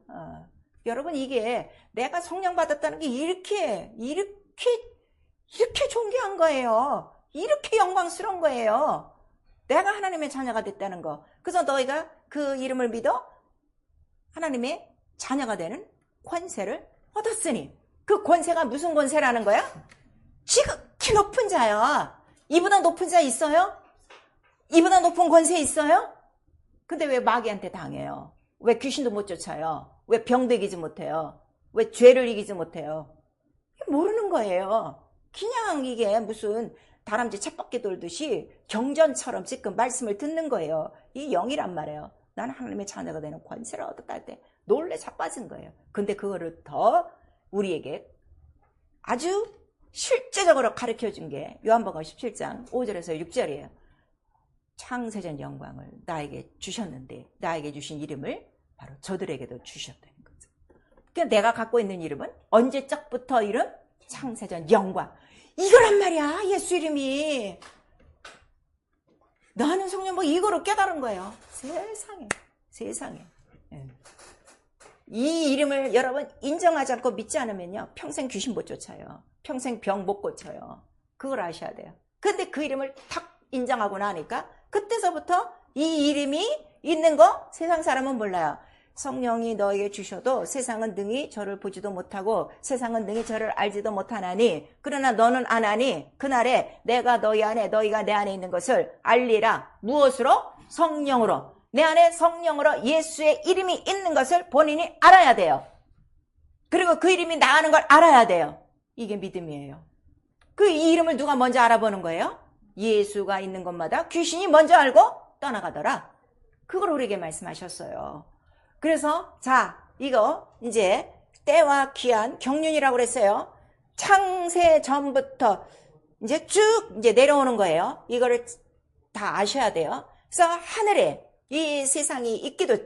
여러분, 이게 내가 성령 받았다는 게 이렇게 존귀한 거예요. 이렇게 영광스러운 거예요. 내가 하나님의 자녀가 됐다는 거. 그래서 너희가 그 이름을 믿어 하나님의 자녀가 되는 권세를 얻었으니, 그 권세가 무슨 권세라는 거야? 지극히 높은 자야. 이보다 높은 자 있어요? 이보다 높은 권세 있어요? 근데 왜 마귀한테 당해요? 왜 귀신도 못 쫓아요? 왜 병도 이기지 못해요? 왜 죄를 이기지 못해요? 모르는 거예요. 그냥 이게 무슨 다람쥐 쳇바퀴 돌듯이 경전처럼 지금 말씀을 듣는 거예요. 이 영이란 말이에요. 나는 하나님의 자녀가 되는 권세를 얻었다 할 때 놀래 자빠진 거예요. 근데 그거를 더 우리에게 아주 실제적으로 가르쳐준 게 요한복음 17장 5절에서 6절이에요. 창세전 영광을 나에게 주셨는데 나에게 주신 이름을 바로 저들에게도 주셨다는 거죠. 그러니까 내가 갖고 있는 이름은 언제적부터 이름? 창세전 영광. 이거란 말이야. 예수 이름이. 나는 성령 뭐 이거로 깨달은 거예요. 세상에. 이 이름을 여러분 인정하지 않고 믿지 않으면요, 평생 귀신 못 쫓아요. 평생 병 못 고쳐요. 그걸 아셔야 돼요. 근데 그 이름을 탁 인정하고 나니까 그때서부터 이 이름이 있는 거 세상 사람은 몰라요. 성령이 너에게 주셔도 세상은 능히 저를 보지도 못하고 세상은 능히 저를 알지도 못하나니, 그러나 너는 아나니 그날에 내가 너희 안에 너희가 내 안에 있는 것을 알리라. 무엇으로? 성령으로. 내 안에 성령으로 예수의 이름이 있는 것을 본인이 알아야 돼요. 그리고 그 이름이 나가는 걸 알아야 돼요. 이게 믿음이에요. 그 이 이름을 누가 먼저 알아보는 거예요? 예수가 있는 곳마다 귀신이 먼저 알고 떠나가더라. 그걸 우리에게 말씀하셨어요. 그래서 자, 이거 이제 때와 귀한 경륜이라고 그랬어요. 창세 전부터 이제 쭉 이제 내려오는 거예요. 이거를 다 아셔야 돼요. 그래서 하늘에 이 세상이 있기도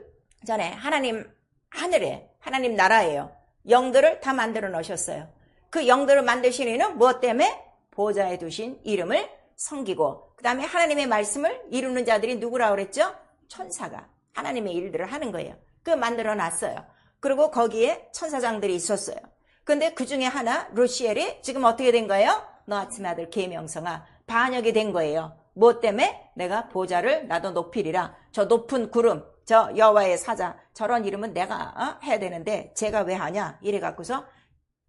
전에 하늘에 하나님 나라예요. 영들을 다 만들어 놓으셨어요. 그 영들을 만드신 이는 무엇 때문에? 보좌에 두신 이름을 섬기고, 그 다음에 하나님의 말씀을 이루는 자들이 누구라고 그랬죠? 천사가 하나님의 일들을 하는 거예요. 그 만들어 놨어요. 그리고 거기에 천사장들이 있었어요. 근데 그 중에 하나 루시엘이 지금 어떻게 된 거예요? 너 아침의 아들 계명성아, 반역이 된 거예요. 무엇 때문에? 내가 보좌를 나도 높이리라. 저 높은 구름, 저 여호와의 사자, 저런 이름은 내가 해야 되는데 제가 왜 하냐? 이래 갖고서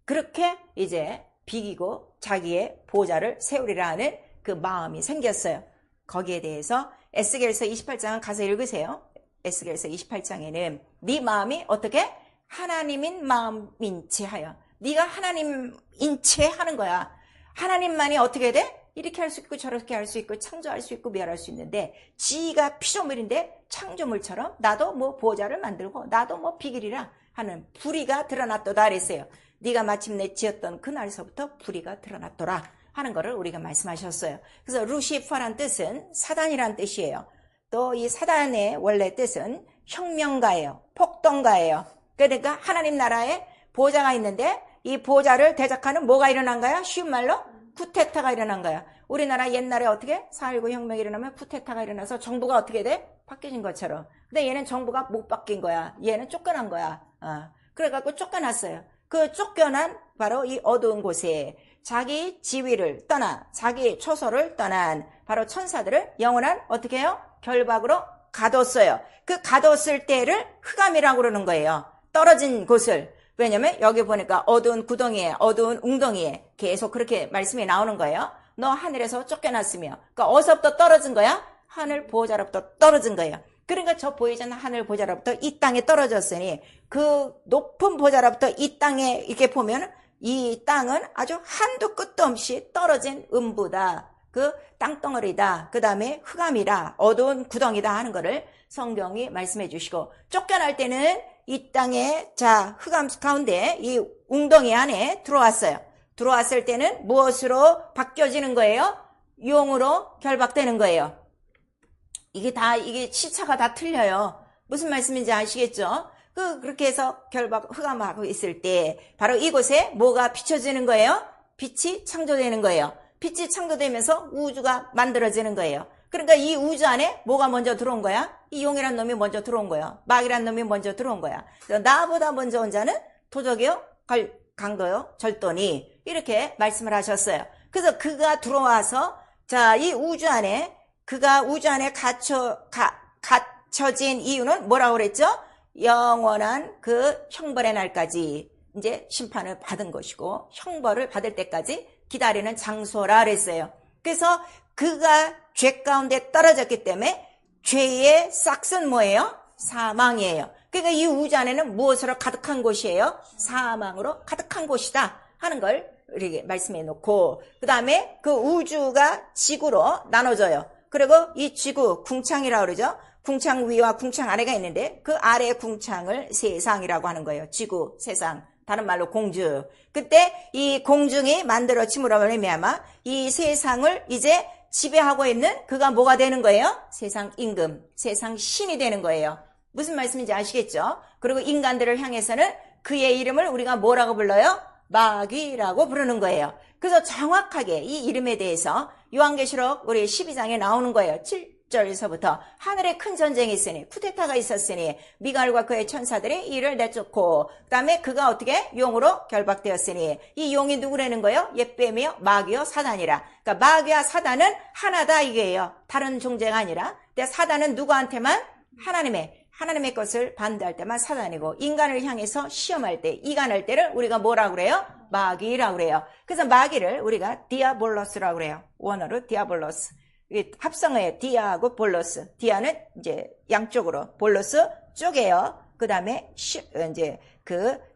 그렇게 이제 비기고 자기의 보좌를 세우리라 하는 그 마음이 생겼어요. 거기에 대해서 에스겔서 28장 가서 읽으세요. 에스겔서 28장에는 네 마음이 어떻게? 하나님인 마음인 채 하여. 네가 하나님인 채 하는 거야. 하나님만이 어떻게 돼? 이렇게 할 수 있고 저렇게 할 수 있고 창조할 수 있고 멸할 수 있는데, 지가 피조물인데 창조물처럼 나도 뭐 보좌를 만들고 나도 뭐 비기리라 하는 불의가 드러났도다 그랬어요. 네가 마침내 지었던 그날서부터 불의가 드러났더라 하는 거를 우리가 말씀하셨어요. 그래서 루시퍼란 뜻은 사단이란 뜻이에요. 또 이 사단의 원래 뜻은 혁명가예요. 폭동가예요. 그러니까 하나님 나라에 보좌가 있는데 이 보좌를 대적하는 뭐가 일어난 거야? 쉬운 말로 쿠데타가 일어난 거야. 우리나라 옛날에 어떻게 4.19 혁명이 일어나면 쿠데타가 일어나서 정부가 어떻게 돼? 바뀌어진 것처럼. 근데 얘는 정부가 못 바뀐 거야. 얘는 쫓겨난 거야. 그래갖고 쫓겨났어요. 그 쫓겨난 바로 이 어두운 곳에 자기 지위를 떠나 자기 초소를 떠난 바로 천사들을 영원한 어떻게 해요? 결박으로 가뒀어요. 그 가뒀을 때를 흑암이라고 그러는 거예요. 떨어진 곳을. 왜냐면 여기 보니까 어두운 구덩이에, 어두운 웅덩이에 계속 그렇게 말씀이 나오는 거예요. 너 하늘에서 쫓겨났으며. 그러니까 어디서부터 떨어진 거야? 하늘 보좌로부터 떨어진 거예요. 그러니까 저 보이지 않는 하늘 보좌로부터 이 땅에 떨어졌으니, 그 높은 보좌로부터 이 땅에 이렇게 보면 이 땅은 아주 한도 끝도 없이 떨어진 음부다. 그 땅덩어리다. 그 다음에 흑암이다. 어두운 구덩이다 하는 거를 성경이 말씀해 주시고, 쫓겨날 때는 이 땅에, 자, 흑암 가운데 이 웅덩이 안에 들어왔어요. 들어왔을 때는 무엇으로 바뀌어지는 거예요? 용으로 결박되는 거예요. 이게 시차가 다 틀려요. 무슨 말씀인지 아시겠죠? 그렇게 해서 흑암하고 있을 때, 바로 이곳에 뭐가 비춰지는 거예요? 빛이 창조되는 거예요. 빛이 창조되면서 우주가 만들어지는 거예요. 그러니까 이 우주 안에 뭐가 먼저 들어온 거야? 이 용이란 놈이 먼저 들어온 거야. 마귀란 놈이 먼저 들어온 거야. 나보다 먼저 온 자는 도적이요, 강도요, 절도니, 이렇게 말씀을 하셨어요. 그래서 그가 들어와서, 자, 이 우주 안에, 그가 우주 안에 갇혀진 이유는 뭐라고 그랬죠? 영원한 그 형벌의 날까지 이제 심판을 받은 것이고, 형벌을 받을 때까지 기다리는 장소라 그랬어요. 그래서 그가 죄 가운데 떨어졌기 때문에 죄의 싹은 뭐예요? 사망이에요. 그러니까 이 우주 안에는 무엇으로 가득한 곳이에요? 사망으로 가득한 곳이다 하는 걸 우리에게 말씀해 놓고, 그 다음에 그 우주가 지구로 나눠져요. 그리고 이 지구, 궁창이라고 그러죠. 궁창 위와 궁창 아래가 있는데 그 아래 궁창을 세상이라고 하는 거예요. 지구, 세상, 다른 말로 공주. 그때 이 공중이 만들어짐으로 말미암아 이 세상을 이제 지배하고 있는 그가 뭐가 되는 거예요? 세상 임금, 세상 신이 되는 거예요. 무슨 말씀인지 아시겠죠? 그리고 인간들을 향해서는 그의 이름을 우리가 뭐라고 불러요? 마귀라고 부르는 거예요. 그래서 정확하게 이 이름에 대해서 요한계시록 우리 12장에 나오는 거예요. 7절에서부터 하늘에 큰 전쟁이 있으니, 쿠데타가 있었으니 미갈과 그의 천사들이 이를 내쫓고, 그 다음에 그가 어떻게 용으로 결박되었으니, 이 용이 누구라는 거예요? 옛뱀이요, 마귀요, 사단이라. 그러니까 마귀와 사단은 하나다 이게요. 다른 존재가 아니라. 근데 사단은 누구한테만? 하나님의 것을 반대할 때만 사단이고, 인간을 향해서 시험할 때, 이간할 때를 우리가 뭐라고 그래요? 마귀라고 그래요. 그래서 마귀를 우리가 디아볼로스라고 그래요. 원어로 디아볼로스. 합성어예요. 디아하고 볼로스. 디아는 이제 양쪽으로, 볼로스 쪼개요. 그 다음에 이제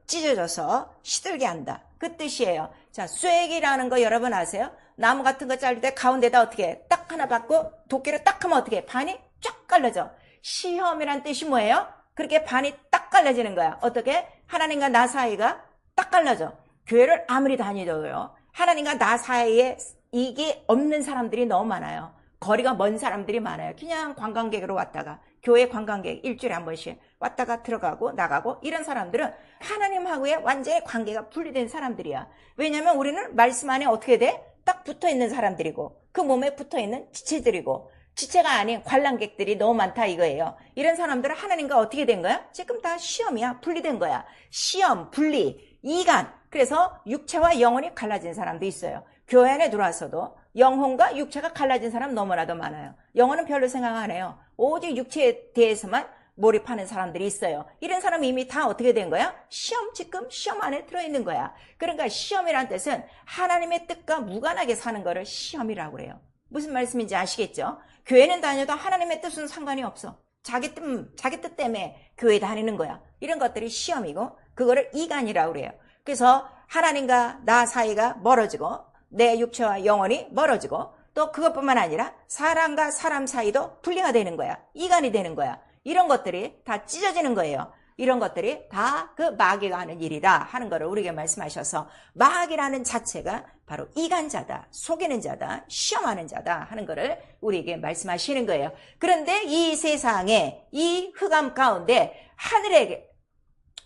찢어져서 시들게 한다. 그 뜻이에요. 자, 쐐기라는 거 여러분 아세요? 나무 같은 거 자를 때 가운데다 어떻게 딱 하나 받고 도끼를 딱 하면 어떻게 반이 쫙 갈라져. 시험이란 뜻이 뭐예요? 그렇게 반이 딱 갈라지는 거야. 어떻게? 하나님과 나 사이가 딱 갈라져. 교회를 아무리 다니도요, 하나님과 나 사이에 이게 없는 사람들이 너무 많아요. 거리가 먼 사람들이 많아요. 그냥 관광객으로 왔다가, 교회 관광객 일주일에 한 번씩 왔다가 들어가고 나가고, 이런 사람들은 하나님하고의 완전히 관계가 분리된 사람들이야. 왜냐하면 우리는 말씀 안에 어떻게 돼? 딱 붙어있는 사람들이고, 그 몸에 붙어있는 지체들이고, 지체가 아닌 관람객들이 너무 많다 이거예요. 이런 사람들은 하나님과 어떻게 된 거야? 지금 다 시험이야. 분리된 거야. 시험, 분리, 이간. 그래서 육체와 영혼이 갈라진 사람도 있어요. 교회 안에 들어와서도 영혼과 육체가 갈라진 사람 너무나도 많아요. 영혼은 별로 생각 안 해요. 오직 육체에 대해서만 몰입하는 사람들이 있어요. 이런 사람이 이미 다 어떻게 된 거야? 지금 시험 안에 들어있는 거야. 그러니까 시험이란 뜻은 하나님의 뜻과 무관하게 사는 거를 시험이라고 그래요. 무슨 말씀인지 아시겠죠? 교회는 다녀도 하나님의 뜻은 상관이 없어. 자기 뜻 때문에 교회 다니는 거야. 이런 것들이 시험이고, 그거를 이간이라고 그래요. 그래서 하나님과 나 사이가 멀어지고, 내 육체와 영혼이 멀어지고, 또 그것뿐만 아니라 사람과 사람 사이도 분리가 되는 거야. 이간이 되는 거야. 이런 것들이 다 찢어지는 거예요. 이런 것들이 다 그 마귀가 하는 일이다 하는 거를 우리에게 말씀하셔서, 마귀라는 자체가 바로 이간자다, 속이는 자다, 시험하는 자다 하는 거를 우리에게 말씀하시는 거예요. 그런데 이 세상에, 이 흑암 가운데 하늘에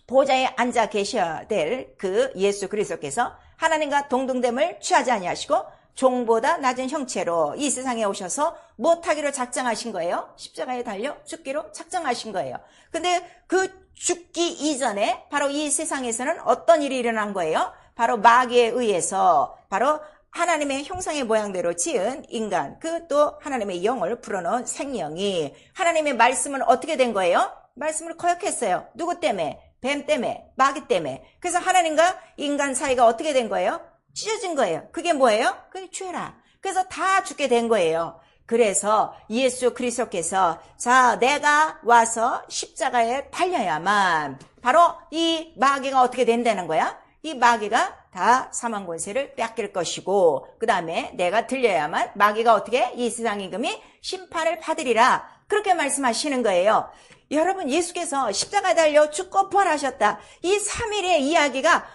보좌에 앉아 계셔야 될 그 예수 그리스도께서 하나님과 동등됨을 취하지 아니하시고 종보다 낮은 형체로 이 세상에 오셔서 못하기로 작정하신 거예요. 십자가에 달려 죽기로 작정하신 거예요. 근데 그 죽기 이전에 바로 이 세상에서는 어떤 일이 일어난 거예요? 바로 마귀에 의해서, 바로 하나님의 형상의 모양대로 지은 인간, 그 또 하나님의 영을 불어넣은 생명이 하나님의 말씀은 어떻게 된 거예요? 말씀을 거역했어요. 누구 때문에? 뱀 때문에, 마귀 때문에. 그래서 하나님과 인간 사이가 어떻게 된 거예요? 찢어진 거예요. 그게 뭐예요? 그게 죄라. 그래서 다 죽게 된 거예요. 그래서 예수 그리스도께서, 자, 내가 와서 십자가에 달려야만 바로 이 마귀가 어떻게 된다는 거야? 이 마귀가 다 사망 권세를 뺏길 것이고, 그 다음에 내가 들려야만 마귀가 어떻게? 이 세상 임금이 심판을 받으리라. 그렇게 말씀하시는 거예요. 여러분, 예수께서 십자가에 달려 죽고 부활하셨다. 이 3일의 이야기가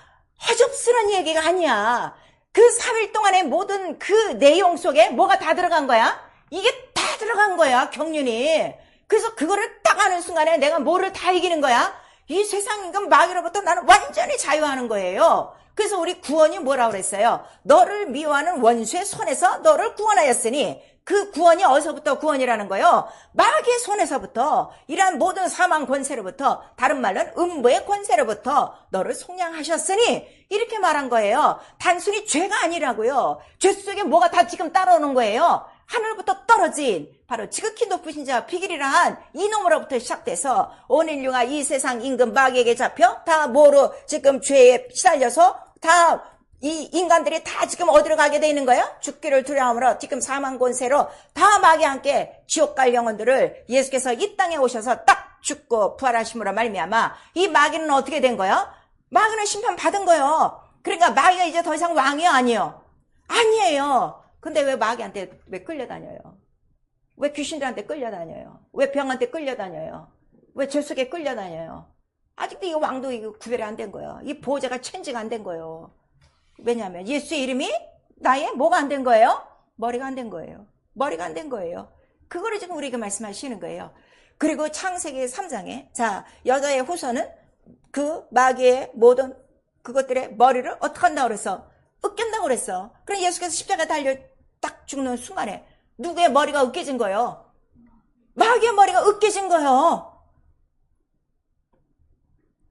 허접스러운 얘기가 아니야. 그 3일 동안의 모든 그 내용 속에 뭐가 다 들어간 거야? 이게 다 들어간 거야, 경륜이. 그래서 그거를 딱 하는 순간에 내가 뭐를 다 이기는 거야? 이 세상 임금 마귀로부터 나는 완전히 자유하는 거예요. 그래서 우리 구원이 뭐라고 그랬어요? 너를 미워하는 원수의 손에서 너를 구원하였으니, 그 구원이 어디서부터 구원이라는 거예요? 마귀의 손에서부터, 이러한 모든 사망 권세로부터, 다른 말로는 음부의 권세로부터 너를 속량하셨으니, 이렇게 말한 거예요. 단순히 죄가 아니라고요. 죄 속에 뭐가 다 지금 따라오는 거예요. 하늘부터 떨어진 바로 지극히 높으신 자 비길이란 이놈으로부터 시작돼서 온 인류가 이 세상 임금 마귀에게 잡혀 다 뭐로 지금 죄에 시달려서 다 이 인간들이 다 지금 어디로 가게 돼 있는 거예요? 죽기를 두려움으로 지금 사망 권세로 다 마귀와 함께 지옥 갈 영혼들을 예수께서 이 땅에 오셔서 딱 죽고 부활하심으로 말미암아 이 마귀는 어떻게 된 거예요? 마귀는 심판 받은 거예요. 그러니까 마귀가 이제 더 이상 왕이요, 아니요? 아니에요. 근데 왜 마귀한테 왜 끌려다녀요? 왜 귀신들한테 끌려다녀요? 왜 병한테 끌려다녀요? 왜 죄 속에 끌려다녀요? 아직도 이 왕도 이거 구별이 안 된 거예요. 이 보호자가 체인지가 안 된 거예요. 왜냐하면 예수의 이름이 나의 뭐가 안 된 거예요? 머리가 안 된 거예요. 머리가 안 된 거예요. 그거를 지금 우리에게 말씀하시는 거예요. 그리고 창세기 3장에 자, 여자의 후손은 그 마귀의 모든 그것들의 머리를 어떻게 한다고 그랬어? 으깬다고 그랬어. 그럼 예수께서 십자가에 달려 딱 죽는 순간에 누구의 머리가 으깨진 거예요? 마귀의 머리가 으깨진 거예요.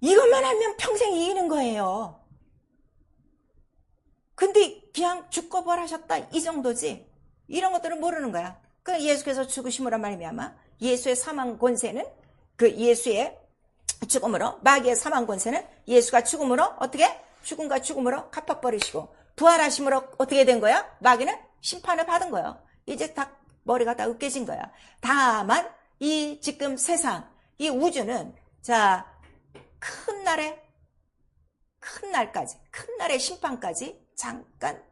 이것만 하면 평생 이기는 거예요. 근데 그냥 죽고 부활하셨다 이 정도지. 이런 것들은 모르는 거야. 그 예수께서 죽으심으로 말미암아 예수의 사망 권세는 그 예수의 죽음으로 마귀의 사망 권세는 예수가 죽음으로 어떻게? 죽음과 죽음으로 갚아버리시고 부활하심으로 어떻게 된 거야? 마귀는 심판을 받은 거예요. 이제 다 머리가 다 으깨진 거야. 다만 이 지금 세상 이 우주는 자 큰 날의 심판까지 잠깐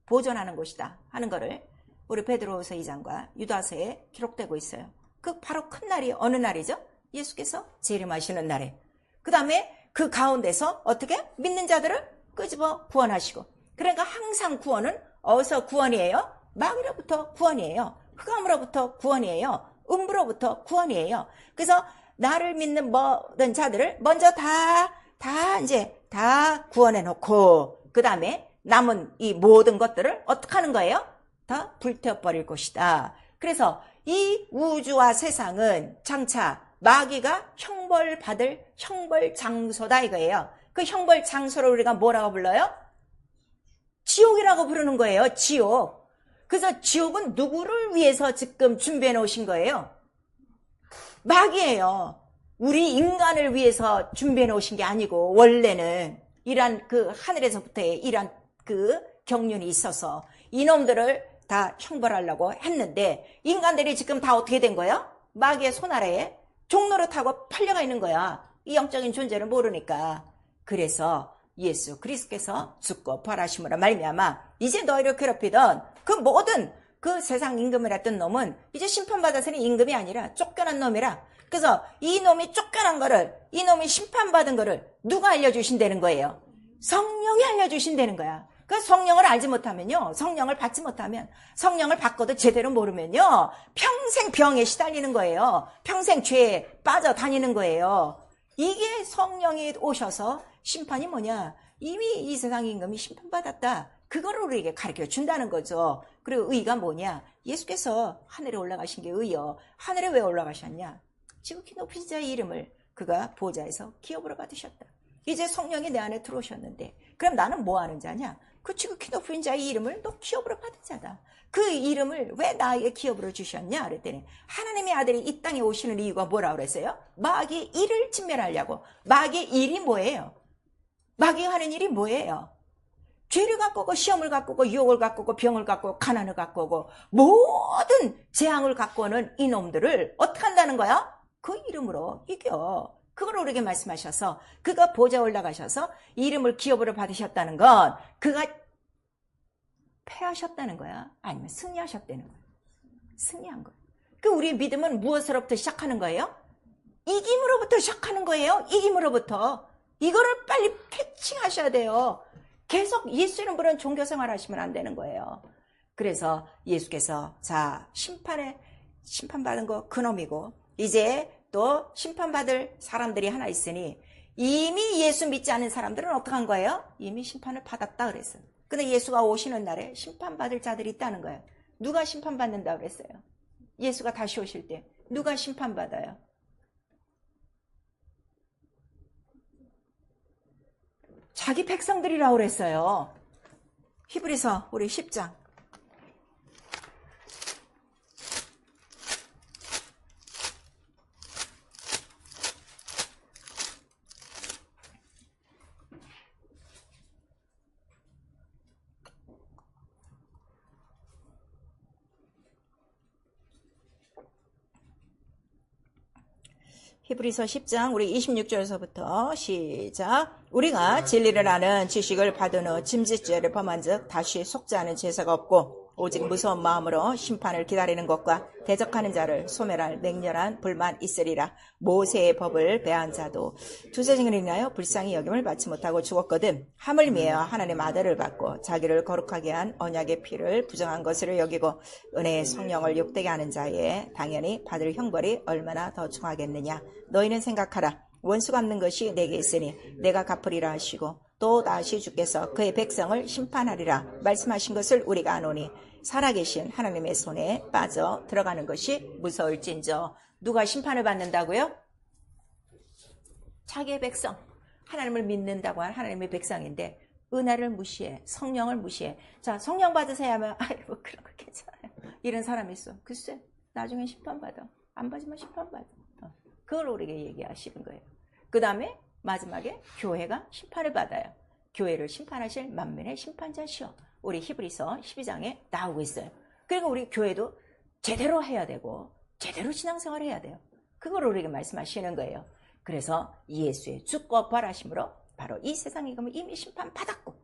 보존하는 곳이다 하는 거를 우리 베드로후서 2장과 유다서에 기록되고 있어요. 그 바로 큰 날이 어느 날이죠? 예수께서 재림하시는 날에. 그 다음에 그 가운데서 어떻게? 믿는 자들을 끄집어 구원하시고. 그러니까 항상 구원은 어디서 구원이에요? 마귀로부터 구원이에요. 흑암으로부터 구원이에요. 음부로부터 구원이에요. 그래서 나를 믿는 모든 자들을 먼저 다 구원해 놓고 그 다음에 남은 이 모든 것들을 어떻게 하는 거예요? 다 불태워버릴 것이다. 그래서 이 우주와 세상은 장차 마귀가 형벌받을 형벌 장소다 이거예요. 그 형벌 장소를 우리가 뭐라고 불러요? 지옥이라고 부르는 거예요. 지옥. 그래서 지옥은 누구를 위해서 지금 준비해 놓으신 거예요? 마귀예요. 우리 인간을 위해서 준비해 놓으신 게 아니고 원래는 이란 그 하늘에서부터의 이란 그 경륜이 있어서 이놈들을 다 형벌하려고 했는데 인간들이 지금 다 어떻게 된 거예요? 마귀의 손아래에 종로를 타고 팔려가 있는 거야. 이 영적인 존재를 모르니까. 그래서 예수 그리스도께서 죽고 부활하심으로 말미암아 이제 너희를 괴롭히던 그 모든 그 세상 임금을 했던 놈은 이제 심판받아서는 임금이 아니라 쫓겨난 놈이라. 그래서 이 놈이 쫓겨난 거를 이 놈이 심판받은 거를 누가 알려주신다는 거예요? 성령이 알려주신다는 거야. 그 성령을 알지 못하면요, 성령을 받지 못하면, 성령을 받고도 제대로 모르면요 평생 병에 시달리는 거예요. 평생 죄에 빠져 다니는 거예요. 이게 성령이 오셔서 심판이 뭐냐, 이미 이 세상 임금이 심판받았다, 그거를 우리에게 가르쳐 준다는 거죠. 그리고 의가 뭐냐, 예수께서 하늘에 올라가신 게 의요. 하늘에 왜 올라가셨냐, 지극히 높으신 자의 이름을 그가 보좌에서 기업으로 받으셨다. 이제 성령이 내 안에 들어오셨는데 그럼 나는 뭐 하는 자냐? 그 지극히 높은 자의 이름을 너 기업으로 받은 자다. 그 이름을 왜 나에게 기업으로 주셨냐 그랬더니 하나님의 아들이 이 땅에 오시는 이유가 뭐라고 그랬어요? 마귀의 일을 진멸하려고. 마귀의 일이 뭐예요? 마귀가 하는 일이 뭐예요? 죄를 갖고 오고 시험을 갖고 오고 유혹을 갖고 오고 병을 갖고 오고 가난을 갖고 오고 모든 재앙을 갖고 오는 이놈들을 어떻게 한다는 거야? 그 이름으로 이겨. 그걸 우리에게 말씀하셔서 그가 보좌에 올라가셔서 이름을 기업으로 받으셨다는 건 그가 패하셨다는 거야? 아니면 승리하셨다는 거야? 승리한 거야. 그 우리의 믿음은 무엇으로부터 시작하는 거예요? 이김으로부터 시작하는 거예요. 이김으로부터. 이거를 빨리 캐치하셔야 돼요. 계속 예수 이름으로는 종교생활 하시면 안 되는 거예요. 그래서 예수께서 자, 심판받은 거 그놈이고 이제 또 심판받을 사람들이 하나 있으니 이미 예수 믿지 않는 사람들은 어떻게 한 거예요? 이미 심판을 받았다 그랬어요. 근데 예수가 오시는 날에 심판받을 자들이 있다는 거예요. 누가 심판받는다 그랬어요? 예수가 다시 오실 때 누가 심판받아요? 자기 백성들이라고 그랬어요. 히브리서 우리 10장. 히브리서 10장 우리 26절에서부터 시작. 우리가 진리를 아는 지식을 받은 후 짐짓죄를 범한 즉 다시 속지 않은 제사가 없고 오직 무서운 마음으로 심판을 기다리는 것과 대적하는 자를 소멸할 맹렬한 불만 있으리라. 모세의 법을 배한 자도 두세 증인을 인하여 불쌍히 여김을 받지 못하고 죽었거든. 하물며 하나님 아들을 받고 자기를 거룩하게 한 언약의 피를 부정한 것으로 여기고 은혜의 성령을 욕되게 하는 자에 당연히 받을 형벌이 얼마나 더 중하겠느냐. 너희는 생각하라. 원수 갚는 것이 내게 있으니 내가 갚으리라 하시고 또 다시 주께서 그의 백성을 심판하리라 말씀하신 것을 우리가 아노니 살아계신 하나님의 손에 빠져 들어가는 것이 무서울진저. 누가 심판을 받는다고요? 자기의 백성. 하나님을 믿는다고 한 하나님의 백성인데 은혜를 무시해. 성령을 무시해. 자, 성령 받으세요 하면 아이고 그런 거 괜찮아요. 이런 사람이 있어. 글쎄 나중에 심판받아. 안 받으면 심판받아. 그걸 우리에게 얘기하시는 거예요. 그 다음에 마지막에 교회가 심판을 받아요. 교회를 심판하실 만민의 심판자시오. 우리 히브리서 12장에 나오고 있어요. 그리고 우리 교회도 제대로 해야 되고 제대로 신앙생활을 해야 돼요. 그걸 우리에게 말씀하시는 거예요. 그래서 예수의 죽고 부활하심으로 바로 이 세상에 가면 이미 심판받았고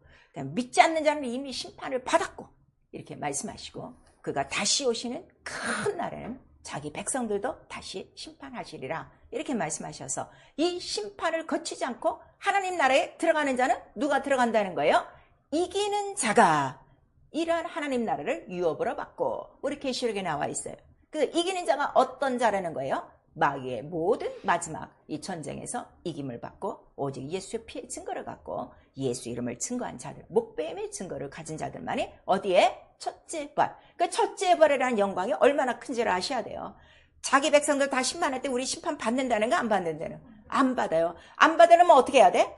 믿지 않는 자는 이미 심판을 받았고 이렇게 말씀하시고 그가 다시 오시는 큰 날에는 자기 백성들도 다시 심판하시리라 이렇게 말씀하셔서 이 심판을 거치지 않고 하나님 나라에 들어가는 자는 누가 들어간다는 거예요? 이기는 자가 이러한 하나님 나라를 유업으로 받고 우리 계시록에 나와 있어요. 그래서 이기는 자가 어떤 자라는 거예요? 마귀의 모든 마지막 이 전쟁에서 이김을 받고 오직 예수의 피의 증거를 갖고 예수 이름을 증거한 자들, 목배임의 증거를 가진 자들만이 어디에? 첫째 부활. 그 첫째 부활이라는 영광이 얼마나 큰지를 아셔야 돼요. 자기 백성들 다 심판할 때 우리 심판 받는다는 거 안 받는다는 거? 안 받아요. 안 받으려면 어떻게 해야 돼?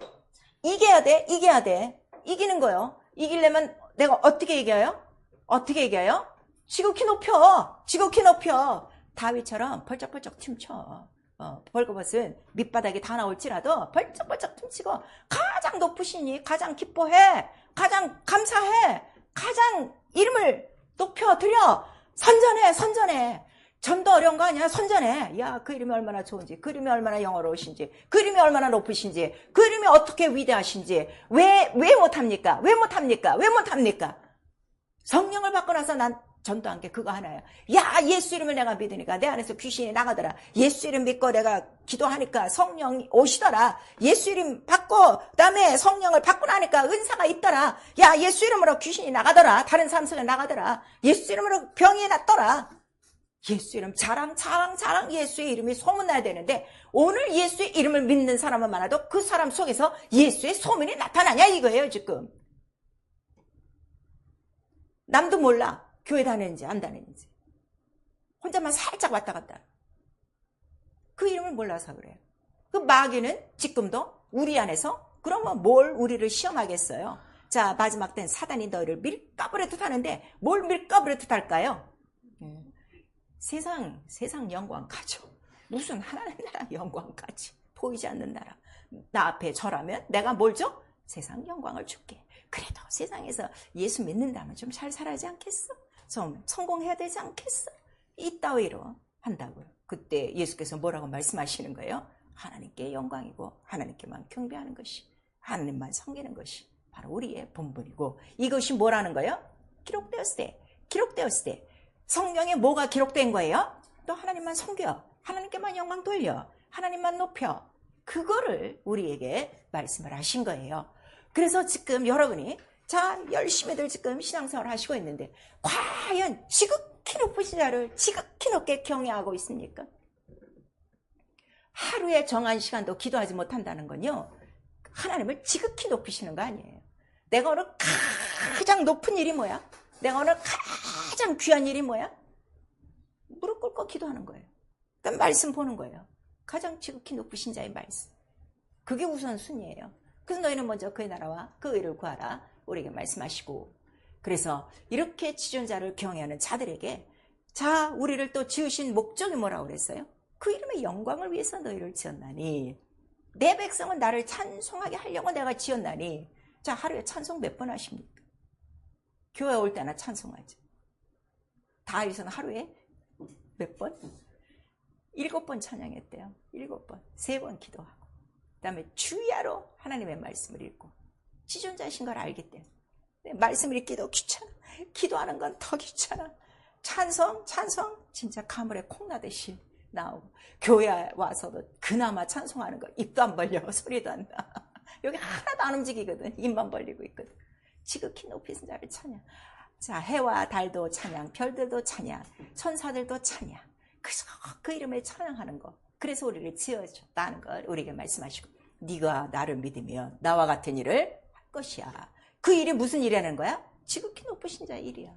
이겨야 돼. 이겨야 돼. 이기는 거요. 이기려면 내가 어떻게 이겨요? 어떻게 이겨요? 지극히 높여. 지극히 높여. 다윗처럼 벌쩍벌쩍 춤춰. 벌거벗은 밑바닥이 다 나올지라도 벌쩍벌쩍 춤추고 가장 높으시니 가장 기뻐해. 가장 감사해. 가장 이름을 높여드려. 선전해. 선전해. 전도 어려운 거 아니야? 선전해. 야, 그 이름이 얼마나 좋은지, 그 이름이 얼마나 영어로우신지, 그 이름이 얼마나 높으신지, 그 이름이 어떻게 위대하신지, 왜 못합니까? 왜 못합니까? 왜 못합니까? 성령을 받고 나서 난 전도한 게 그거 하나예요. 야, 예수 이름을 내가 믿으니까 내 안에서 귀신이 나가더라. 예수 이름 믿고 내가 기도하니까 성령이 오시더라. 예수 이름 받고 그다음에 성령을 받고 나니까 은사가 있더라. 야, 예수 이름으로 귀신이 나가더라. 다른 사람 속에 나가더라. 예수 이름으로 병이 났더라. 예수 이름 자랑 예수의 이름이 소문나야 되는데 오늘 예수의 이름을 믿는 사람은 많아도 그 사람 속에서 예수의 소문이 나타나냐 이거예요 지금. 남도 몰라. 교회 다니는지 안 다니는지. 혼자만 살짝 왔다 갔다. 그 이름을 몰라서 그래요. 그 마귀는 지금도 우리 안에서 그러면 뭘 우리를 시험하겠어요. 자, 마지막 때는 사단이 너희를 밀가부르듯 하는데 뭘 밀가부르듯 할까요? 세상 영광 가져. 무슨 하나님 나라 영광 가지. 보이지 않는 나라. 나 앞에 절하면 내가 뭘 줘? 세상 영광을 줄게. 그래도 세상에서 예수 믿는다면 좀 잘 살아야지 않겠어? 좀 성공해야 되지 않겠어? 이따위로 한다고요. 그때 예수께서 뭐라고 말씀하시는 거예요? 하나님께 영광이고 하나님께만 경배하는 것이, 하나님만 섬기는 것이 바로 우리의 본분이고, 이것이 뭐라는 거예요? 기록되었을 때 성경에 뭐가 기록된 거예요? 너 하나님만 섬겨. 하나님께만 영광 돌려. 하나님만 높여. 그거를 우리에게 말씀을 하신 거예요. 그래서 지금 여러분이 자 열심히들 지금 신앙생활을 하시고 있는데 과연 지극히 높으신 자를 지극히 높게 경외하고 있습니까? 하루에 정한 시간도 기도하지 못한다는 건요, 하나님을 지극히 높이시는 거 아니에요. 내가 오늘 가장 높은 일이 뭐야? 내가 오늘 가장 귀한 일이 뭐야? 무릎 꿇고 기도하는 거예요. 그러니까 말씀 보는 거예요. 가장 지극히 높으신 자의 말씀. 그게 우선순위예요. 그래서 너희는 먼저 그의 나라와 그 의를 구하라 우리에게 말씀하시고, 그래서 이렇게 지존자를 경외하는 자들에게 자 우리를 또 지으신 목적이 뭐라고 그랬어요? 그 이름의 영광을 위해서 너희를 지었나니, 내 백성은 나를 찬송하게 하려고 내가 지었나니. 자, 하루에 찬송 몇 번 하십니까? 교회 올 때나 찬송하죠. 다윗은 하루에 몇 번? 7번 찬양했대요. 7번. 3번 기도하고. 그 다음에 주야로 하나님의 말씀을 읽고. 지존자신 걸 알기 때문에. 말씀을 읽기도 귀찮아. 기도하는 건 더 귀찮아. 찬송 진짜 가물에 콩나듯이 나오고. 교회 와서도 그나마 찬송하는 거 입도 안 벌려. 소리도 안 나. 여기 하나도 안 움직이거든. 입만 벌리고 있거든. 지극히 높이신 자를 찬양. 자, 해와 달도 찬양, 별들도 찬양, 천사들도 찬양. 그래서 그 이름을 찬양하는 거. 그래서 우리를 지어줬다는 걸 우리에게 말씀하시고, 네가 나를 믿으면 나와 같은 일을 할 것이야. 그 일이 무슨 일이라는 거야? 지극히 높으신 자의 일이야.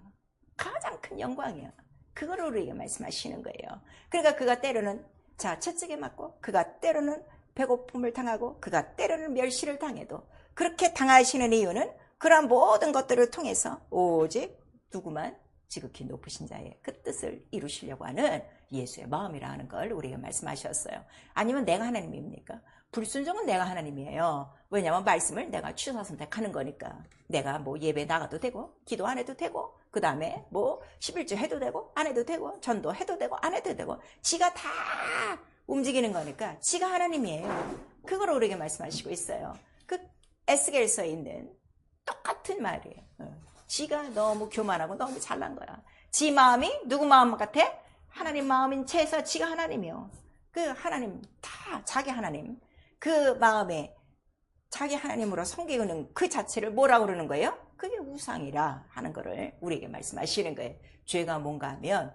가장 큰 영광이야. 그걸 우리에게 말씀하시는 거예요. 그러니까 그가 때로는 자 채찍에 맞고, 그가 때로는 배고픔을 당하고, 그가 때로는 멸시를 당해도 그렇게 당하시는 이유는 그러한 모든 것들을 통해서 오직 누구만? 지극히 높으신 자의 그 뜻을 이루시려고 하는 예수의 마음이라는 걸 우리에게 말씀하셨어요. 아니면 내가 하나님입니까? 불순종은 내가 하나님이에요. 왜냐하면 말씀을 내가 취사 선택하는 거니까. 내가 뭐 예배 나가도 되고, 기도 안 해도 되고, 그 다음에 뭐 11조 해도 되고 안 해도 되고, 전도 해도 되고 안 해도 되고, 지가 다 움직이는 거니까 지가 하나님이에요. 그걸 우리에게 말씀하시고 있어요. 그 에스겔서에 있는 똑같은 말이에요. 지가 너무 교만하고 너무 잘난 거야. 지 마음이 누구 마음 같아? 하나님 마음인 채에서 지가 하나님이요. 그 하나님 다 자기 하나님, 그 마음에 자기 하나님으로 섬기는 그 자체를 뭐라고 그러는 거예요? 그게 우상이라 하는 거를 우리에게 말씀하시는 거예요. 죄가 뭔가 하면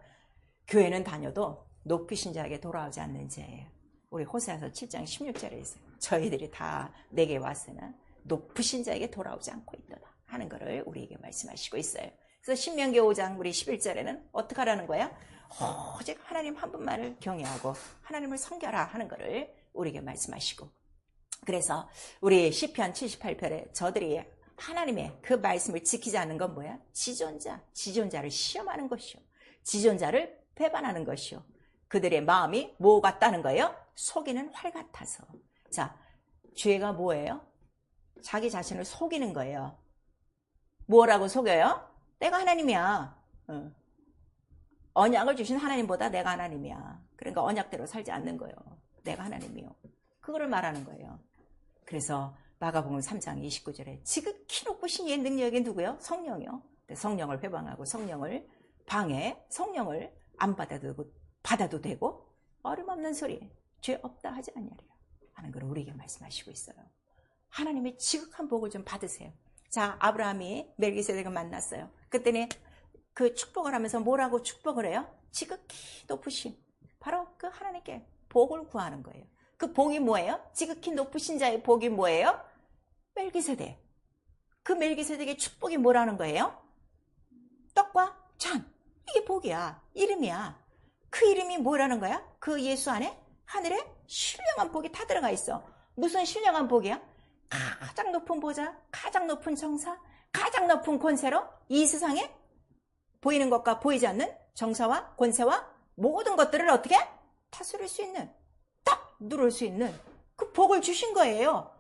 교회는 다녀도 높이신 자에게 돌아오지 않는 죄예요. 우리 호세아서 7장 16절에 있어요. 저희들이 다 내게 왔으나 높으신 자에게 돌아오지 않고 있도다 하는 거를 우리에게 말씀하시고 있어요. 그래서 신명기 5장 우리 11절에는 어떻게 하라는 거야? 오직 하나님 한 분만을 경외하고 하나님을 섬겨라 하는 거를 우리에게 말씀하시고, 그래서 우리 시편 78편에 저들이 하나님의 그 말씀을 지키지 않는 건 뭐야? 지존자를 시험하는 것이요, 지존자를 배반하는 것이요, 그들의 마음이 뭐 같다는 거예요? 속이는 활 같아서. 자, 죄가 뭐예요? 자기 자신을 속이는 거예요. 뭐라고 속여요? 내가 하나님이야. 언약을 주신 하나님보다 내가 하나님이야. 그러니까 언약대로 살지 않는 거예요. 내가 하나님이요. 그거를 말하는 거예요. 그래서 마가복음 3장 29절에 지극히 높으신 이의 능력이 누구요? 성령이요. 성령을 회방하고 성령을 방해, 성령을 안 받아도 되고 어림없는 소리, 죄 없다 하지 않냐리요 하는 걸 우리에게 말씀하시고 있어요. 하나님의 지극한 복을 좀 받으세요. 자, 아브라함이 멜기세덱을 만났어요. 그때는 그 축복을 하면서 뭐라고 축복을 해요? 지극히 높으신, 바로 그 하나님께 복을 구하는 거예요. 그 복이 뭐예요? 지극히 높으신 자의 복이 뭐예요? 멜기세덱. 그 멜기세덱의 축복이 뭐라는 거예요? 떡과 잔. 이게 복이야. 이름이야. 그 이름이 뭐라는 거야? 그 예수 안에 하늘에 신령한 복이 다 들어가 있어. 무슨 신령한 복이야? 가장 높은 보좌, 가장 높은 정사, 가장 높은 권세로 이 세상에 보이는 것과 보이지 않는 정사와 권세와 모든 것들을 어떻게 다스릴 수 있는, 딱 누릴 수 있는 그 복을 주신 거예요.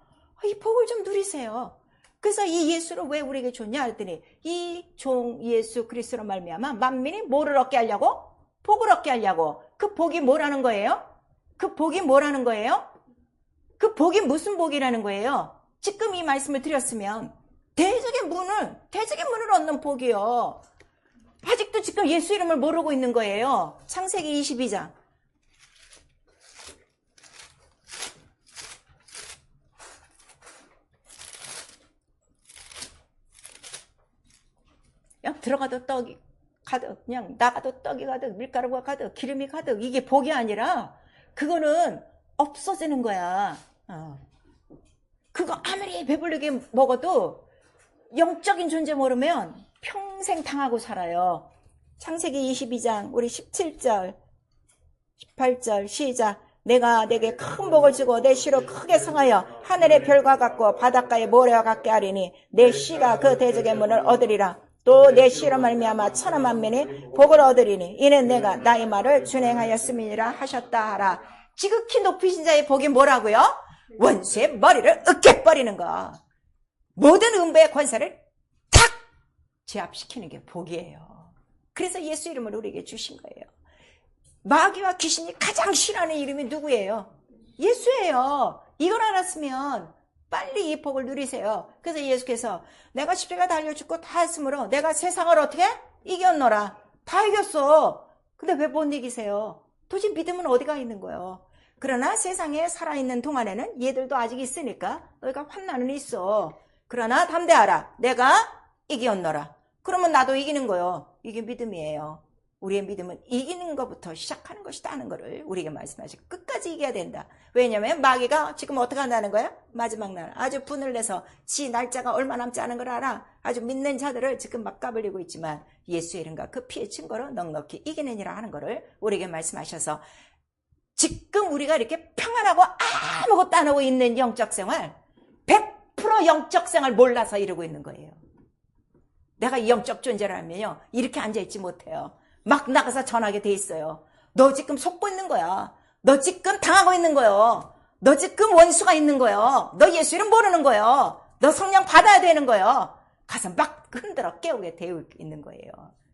이 복을 좀 누리세요. 그래서 이 예수를 왜 우리에게 줬냐 했더니 이 종 예수 그리스도로 말미암아 만민이 뭐를 얻게 하려고? 복을 얻게 하려고. 그 복이 뭐라는 거예요? 그 복이 뭐라는 거예요? 그 복이 무슨 복이라는 거예요? 지금 이 말씀을 드렸으면 대적의 문을 얻는 복이요. 아직도 아직도 지금 예수 이름을 모르고 있는 거예요. 창세기 22장. 그냥 들어가도 떡이 가득, 그냥 나가도 떡이 가득, 밀가루가 가득, 기름이 가득. 이게 복이 아니라 그거는 없어지는 거야. 그거 아무리 배부르게 먹어도 영적인 존재 모르면 평생 당하고 살아요. 창세기 22장 우리 17절 18절 시작. 내가 내게 큰 복을 주고 내 씨로 크게 성하여 하늘의 별과 같고 바닷가의 모래와 같게 하리니 내 씨가 그 대적의 문을 얻으리라. 또 내 씨로 말미암아 천하 만민이 복을 얻으리니 이는 내가 나의 말을 준행하였음이니라 하셨다 하라. 지극히 높으신 자의 복이 뭐라고요? 원수의 머리를 으깨버리는 거. 모든 음부의 권세를 탁 제압시키는 게 복이에요. 그래서 예수 이름을 우리에게 주신 거예요. 마귀와 귀신이 가장 싫어하는 이름이 누구예요? 예수예요. 이걸 알았으면 빨리 이 복을 누리세요. 그래서 예수께서 내가 십자가 달려 죽고 다 했으므로 내가 세상을 어떻게? 이겼노라. 다 이겼어. 근데 왜 못 이기세요? 도대체 믿음은 어디가 있는 거예요? 그러나 세상에 살아있는 동안에는 얘들도 아직 있으니까 너희가 환난은 있어. 그러나 담대하라. 내가 이겼노라. 그러면 나도 이기는 거예요. 이게 믿음이에요. 우리의 믿음은 이기는 것부터 시작하는 것이다 하는 거를 우리에게 말씀하시고 끝까지 이겨야 된다. 왜냐하면 마귀가 지금 어떻게 한다는 거야? 마지막 날 아주 분을 내서 지 날짜가 얼마 남지 않은 걸 알아. 아주 믿는 자들을 지금 막 까불리고 있지만 예수의 이름과 그 피의 증거로 넉넉히 이기느니라 하는 거를 우리에게 말씀하셔서 지금 우리가 이렇게 평안하고 아무것도 안 하고 있는 영적 생활 100% 영적 생활 몰라서 이러고 있는 거예요. 내가 영적 존재라면요 이렇게 앉아있지 못해요. 막 나가서 전하게 돼 있어요. 너 지금 속고 있는 거야. 너 지금 당하고 있는 거요. 너 지금 원수가 있는 거요. 너 예수 이름 모르는 거요. 너 성령 받아야 되는 거요. 가서 막 흔들어 깨우게 되어 있는 거예요.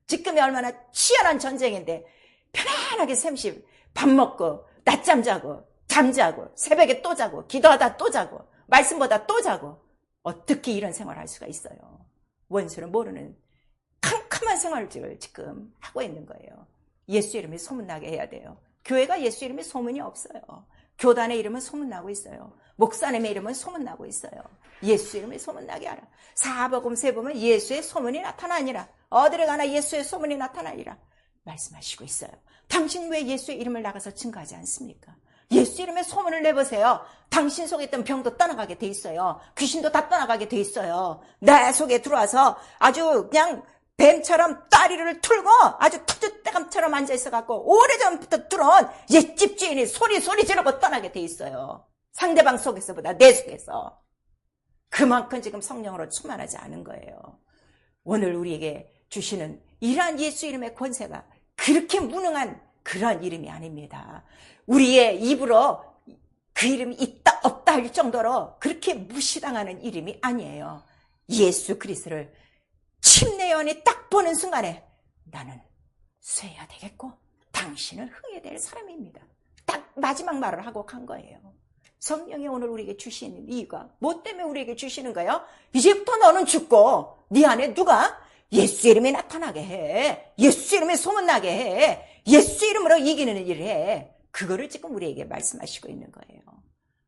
지금이 얼마나 치열한 전쟁인데 편안하게 샘시 밥 먹고 낮잠 자고 잠자고 새벽에 또 자고 기도하다 또 자고 말씀보다 또 자고 어떻게 이런 생활을 할 수가 있어요. 원수를 모르는 캄캄한 생활을 지금 하고 있는 거예요. 예수 이름이 소문나게 해야 돼요. 교회가 예수 이름이 소문이 없어요. 교단의 이름은 소문나고 있어요. 목사님의 이름은 소문나고 있어요. 예수 이름이 소문나게 하라. 사복음 세보면 예수의 소문이 나타나니라. 어디를 가나 예수의 소문이 나타나니라 말씀하시고 있어요. 당신 왜 예수의 이름을 나가서 증거하지 않습니까? 예수 이름의 소문을 내보세요. 당신 속에 있던 병도 떠나가게 돼 있어요. 귀신도 다 떠나가게 돼 있어요. 내 속에 들어와서 아주 그냥 뱀처럼 다리를 틀고 아주 터줏대감처럼 앉아있어갖고 오래전부터 들어온 옛집 주인이 소리 지르고 떠나게 돼 있어요. 상대방 속에서보다 내 속에서. 그만큼 지금 성령으로 충만하지 않은 거예요. 오늘 우리에게 주시는 이러한 예수 이름의 권세가 그렇게 무능한 그런 이름이 아닙니다. 우리의 입으로 그 이름이 있다 없다 할 정도로 그렇게 무시당하는 이름이 아니에요. 예수 그리스도를 침례요한이 딱 보는 순간에 나는 쇠야 되겠고 당신은 흥해야 될 사람입니다. 딱 마지막 말을 하고 간 거예요. 성령이 오늘 우리에게 주시는 이유가 뭐 때문에 우리에게 주시는 거예요? 이제부터 너는 죽고 네 안에 누가 예수 이름이 나타나게 해. 예수 이름이 소문나게 해. 예수 이름으로 이기는 일을 해. 그거를 지금 우리에게 말씀하시고 있는 거예요.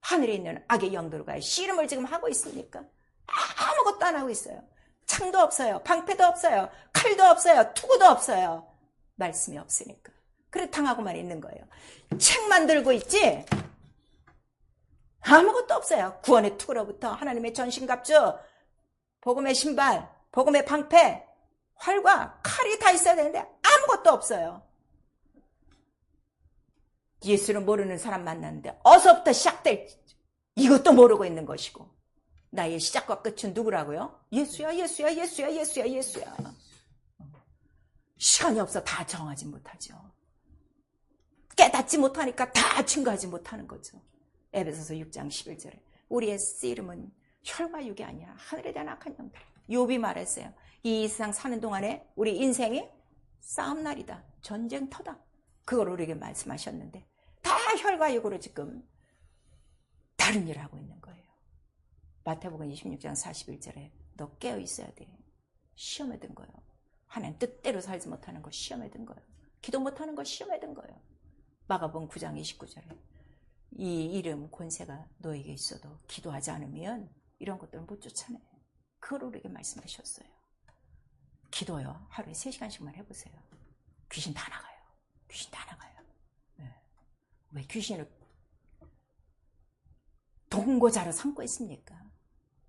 하늘에 있는 악의 영들과 씨름을 지금 하고 있습니까? 아무것도 안 하고 있어요. 창도 없어요. 방패도 없어요. 칼도 없어요. 투구도 없어요. 말씀이 없으니까. 그래 당하고만 있는 거예요. 책만 들고 있지 아무것도 없어요. 구원의 투구로부터 하나님의 전신갑주, 복음의 신발, 복음의 방패, 활과 칼이 다 있어야 되는데 아무것도 없어요. 예수를 모르는 사람 만났는데 어서부터 시작될 이것도 모르고 있는 것이고 나의 시작과 끝은 누구라고요? 예수야. 시간이 없어 다 정하지 못하죠. 깨닫지 못하니까 다 증거하지 못하는 거죠. 에베소서 6장 11절에 우리의 이름은 혈과 육이 아니라 하늘에 대한 악한 영들. 욥이 말했어요. 이 세상 사는 동안에 우리 인생이 싸움날이다. 전쟁터다. 그걸 우리에게 말씀하셨는데 다 혈과 육으로 지금 다른 일을 하고 있는 거예요. 마태복음 26장 41절에 너 깨어 있어야 돼. 시험에 든 거예요. 하나님 뜻대로 살지 못하는 거 시험에 든 거예요. 기도 못하는 거 시험에 든 거예요. 마가복음 9장 29절에 이 이름 권세가 너에게 있어도 기도하지 않으면 이런 것들을 못 쫓아내. 그걸 우리에게 말씀하셨어요. 기도요. 하루에 3시간씩만 해보세요. 귀신 다 나가요. 귀신 다 나가요. 네. 왜 귀신을 동거자로 삼고 있습니까?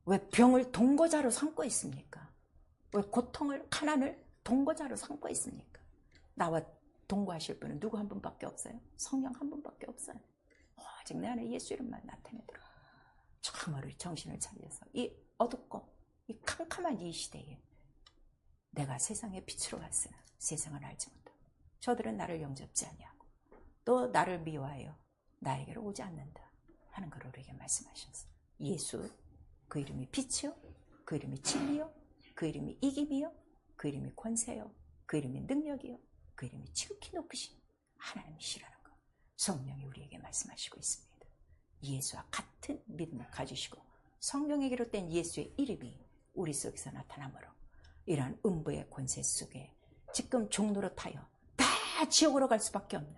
왜 병을 동거자로 삼고 있습니까? 왜 고통을, 가난을 동거자로 삼고 있습니까? 나와 동거하실 분은 누구 한 분밖에 없어요. 성령 한 분밖에 없어요. 오직 내 안에 예수 이름만 나타내도록 참으로 정신을 차려서 이 어둡고 이 캄캄한 이 시대에 내가 세상의 빛으로 왔으나 세상을 알지 못하고 저들은 나를 영접지 아니하고 또 나를 미워하여 나에게로 오지 않는다 하는 걸 우리에게 말씀하셨어요. 예수, 그 이름이 빛이요, 그 이름이 진리요, 그 이름이 이김이요, 그 이름이 권세요, 그 이름이 능력이요, 그 이름이 지극히 높으신 하나님이시라는 것 성령이 우리에게 말씀하시고 있습니다. 예수와 같은 믿음을 가지시고 성령에 기록된 예수의 이름이 우리 속에서 나타나므로 이러한 음부의 권세 속에 지금 종노릇하여 다 지옥으로 갈 수밖에 없는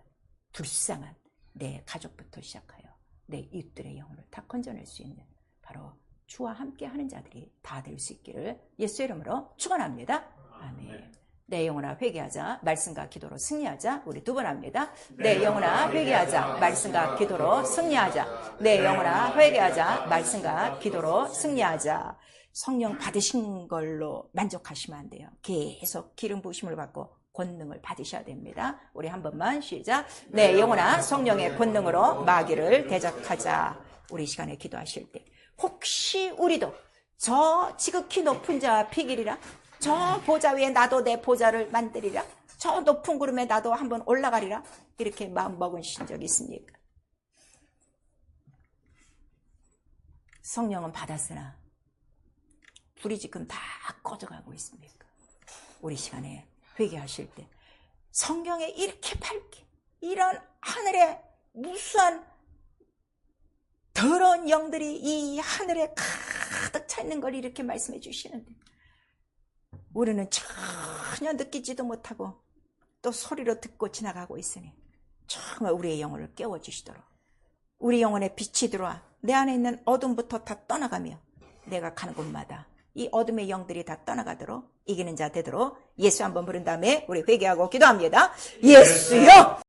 불쌍한 내 가족부터 시작하여 내 이웃들의 영혼을 다 건져낼 수 있는 바로 주와 함께 하는 자들이 다 될 수 있기를 예수의 이름으로 축원합니다. 아멘. 내 영혼아 회개하자. 말씀과 기도로 승리하자. 우리 두 번 합니다. 내 영혼아 회개하자. 말씀과 기도로 승리하자. 내 영혼아 회개하자. 말씀과 기도로 승리하자. 성령 받으신 걸로 만족하시면 안 돼요. 계속 기름 부으심을 받고 권능을 받으셔야 됩니다. 우리 한 번만 시작. 내 영혼아 성령의 권능으로 마귀를 대적하자. 우리 시간에 기도하실 때 혹시 우리도 저 지극히 높은 자와 비길이라 저 보좌 위에 나도 내 보좌를 만들리라 저 높은 구름에 나도 한번 올라가리라 이렇게 마음 먹으신 적 있습니까? 성령은 받았으나 불이 지금 다 꺼져가고 있습니까? 우리 시간에 회개하실 때 성경에 이렇게 밝게 이런 하늘에 무수한 더러운 영들이 이 하늘에 가득 차 있는 걸 이렇게 말씀해 주시는데 우리는 전혀 느끼지도 못하고 또 소리로 듣고 지나가고 있으니 정말 우리의 영혼을 깨워주시도록 우리 영혼에 빛이 들어와 내 안에 있는 어둠부터 다 떠나가며 내가 가는 곳마다 이 어둠의 영들이 다 떠나가도록 이기는 자 되도록 예수 한번 부른 다음에 우리 회개하고 기도합니다. 예수여!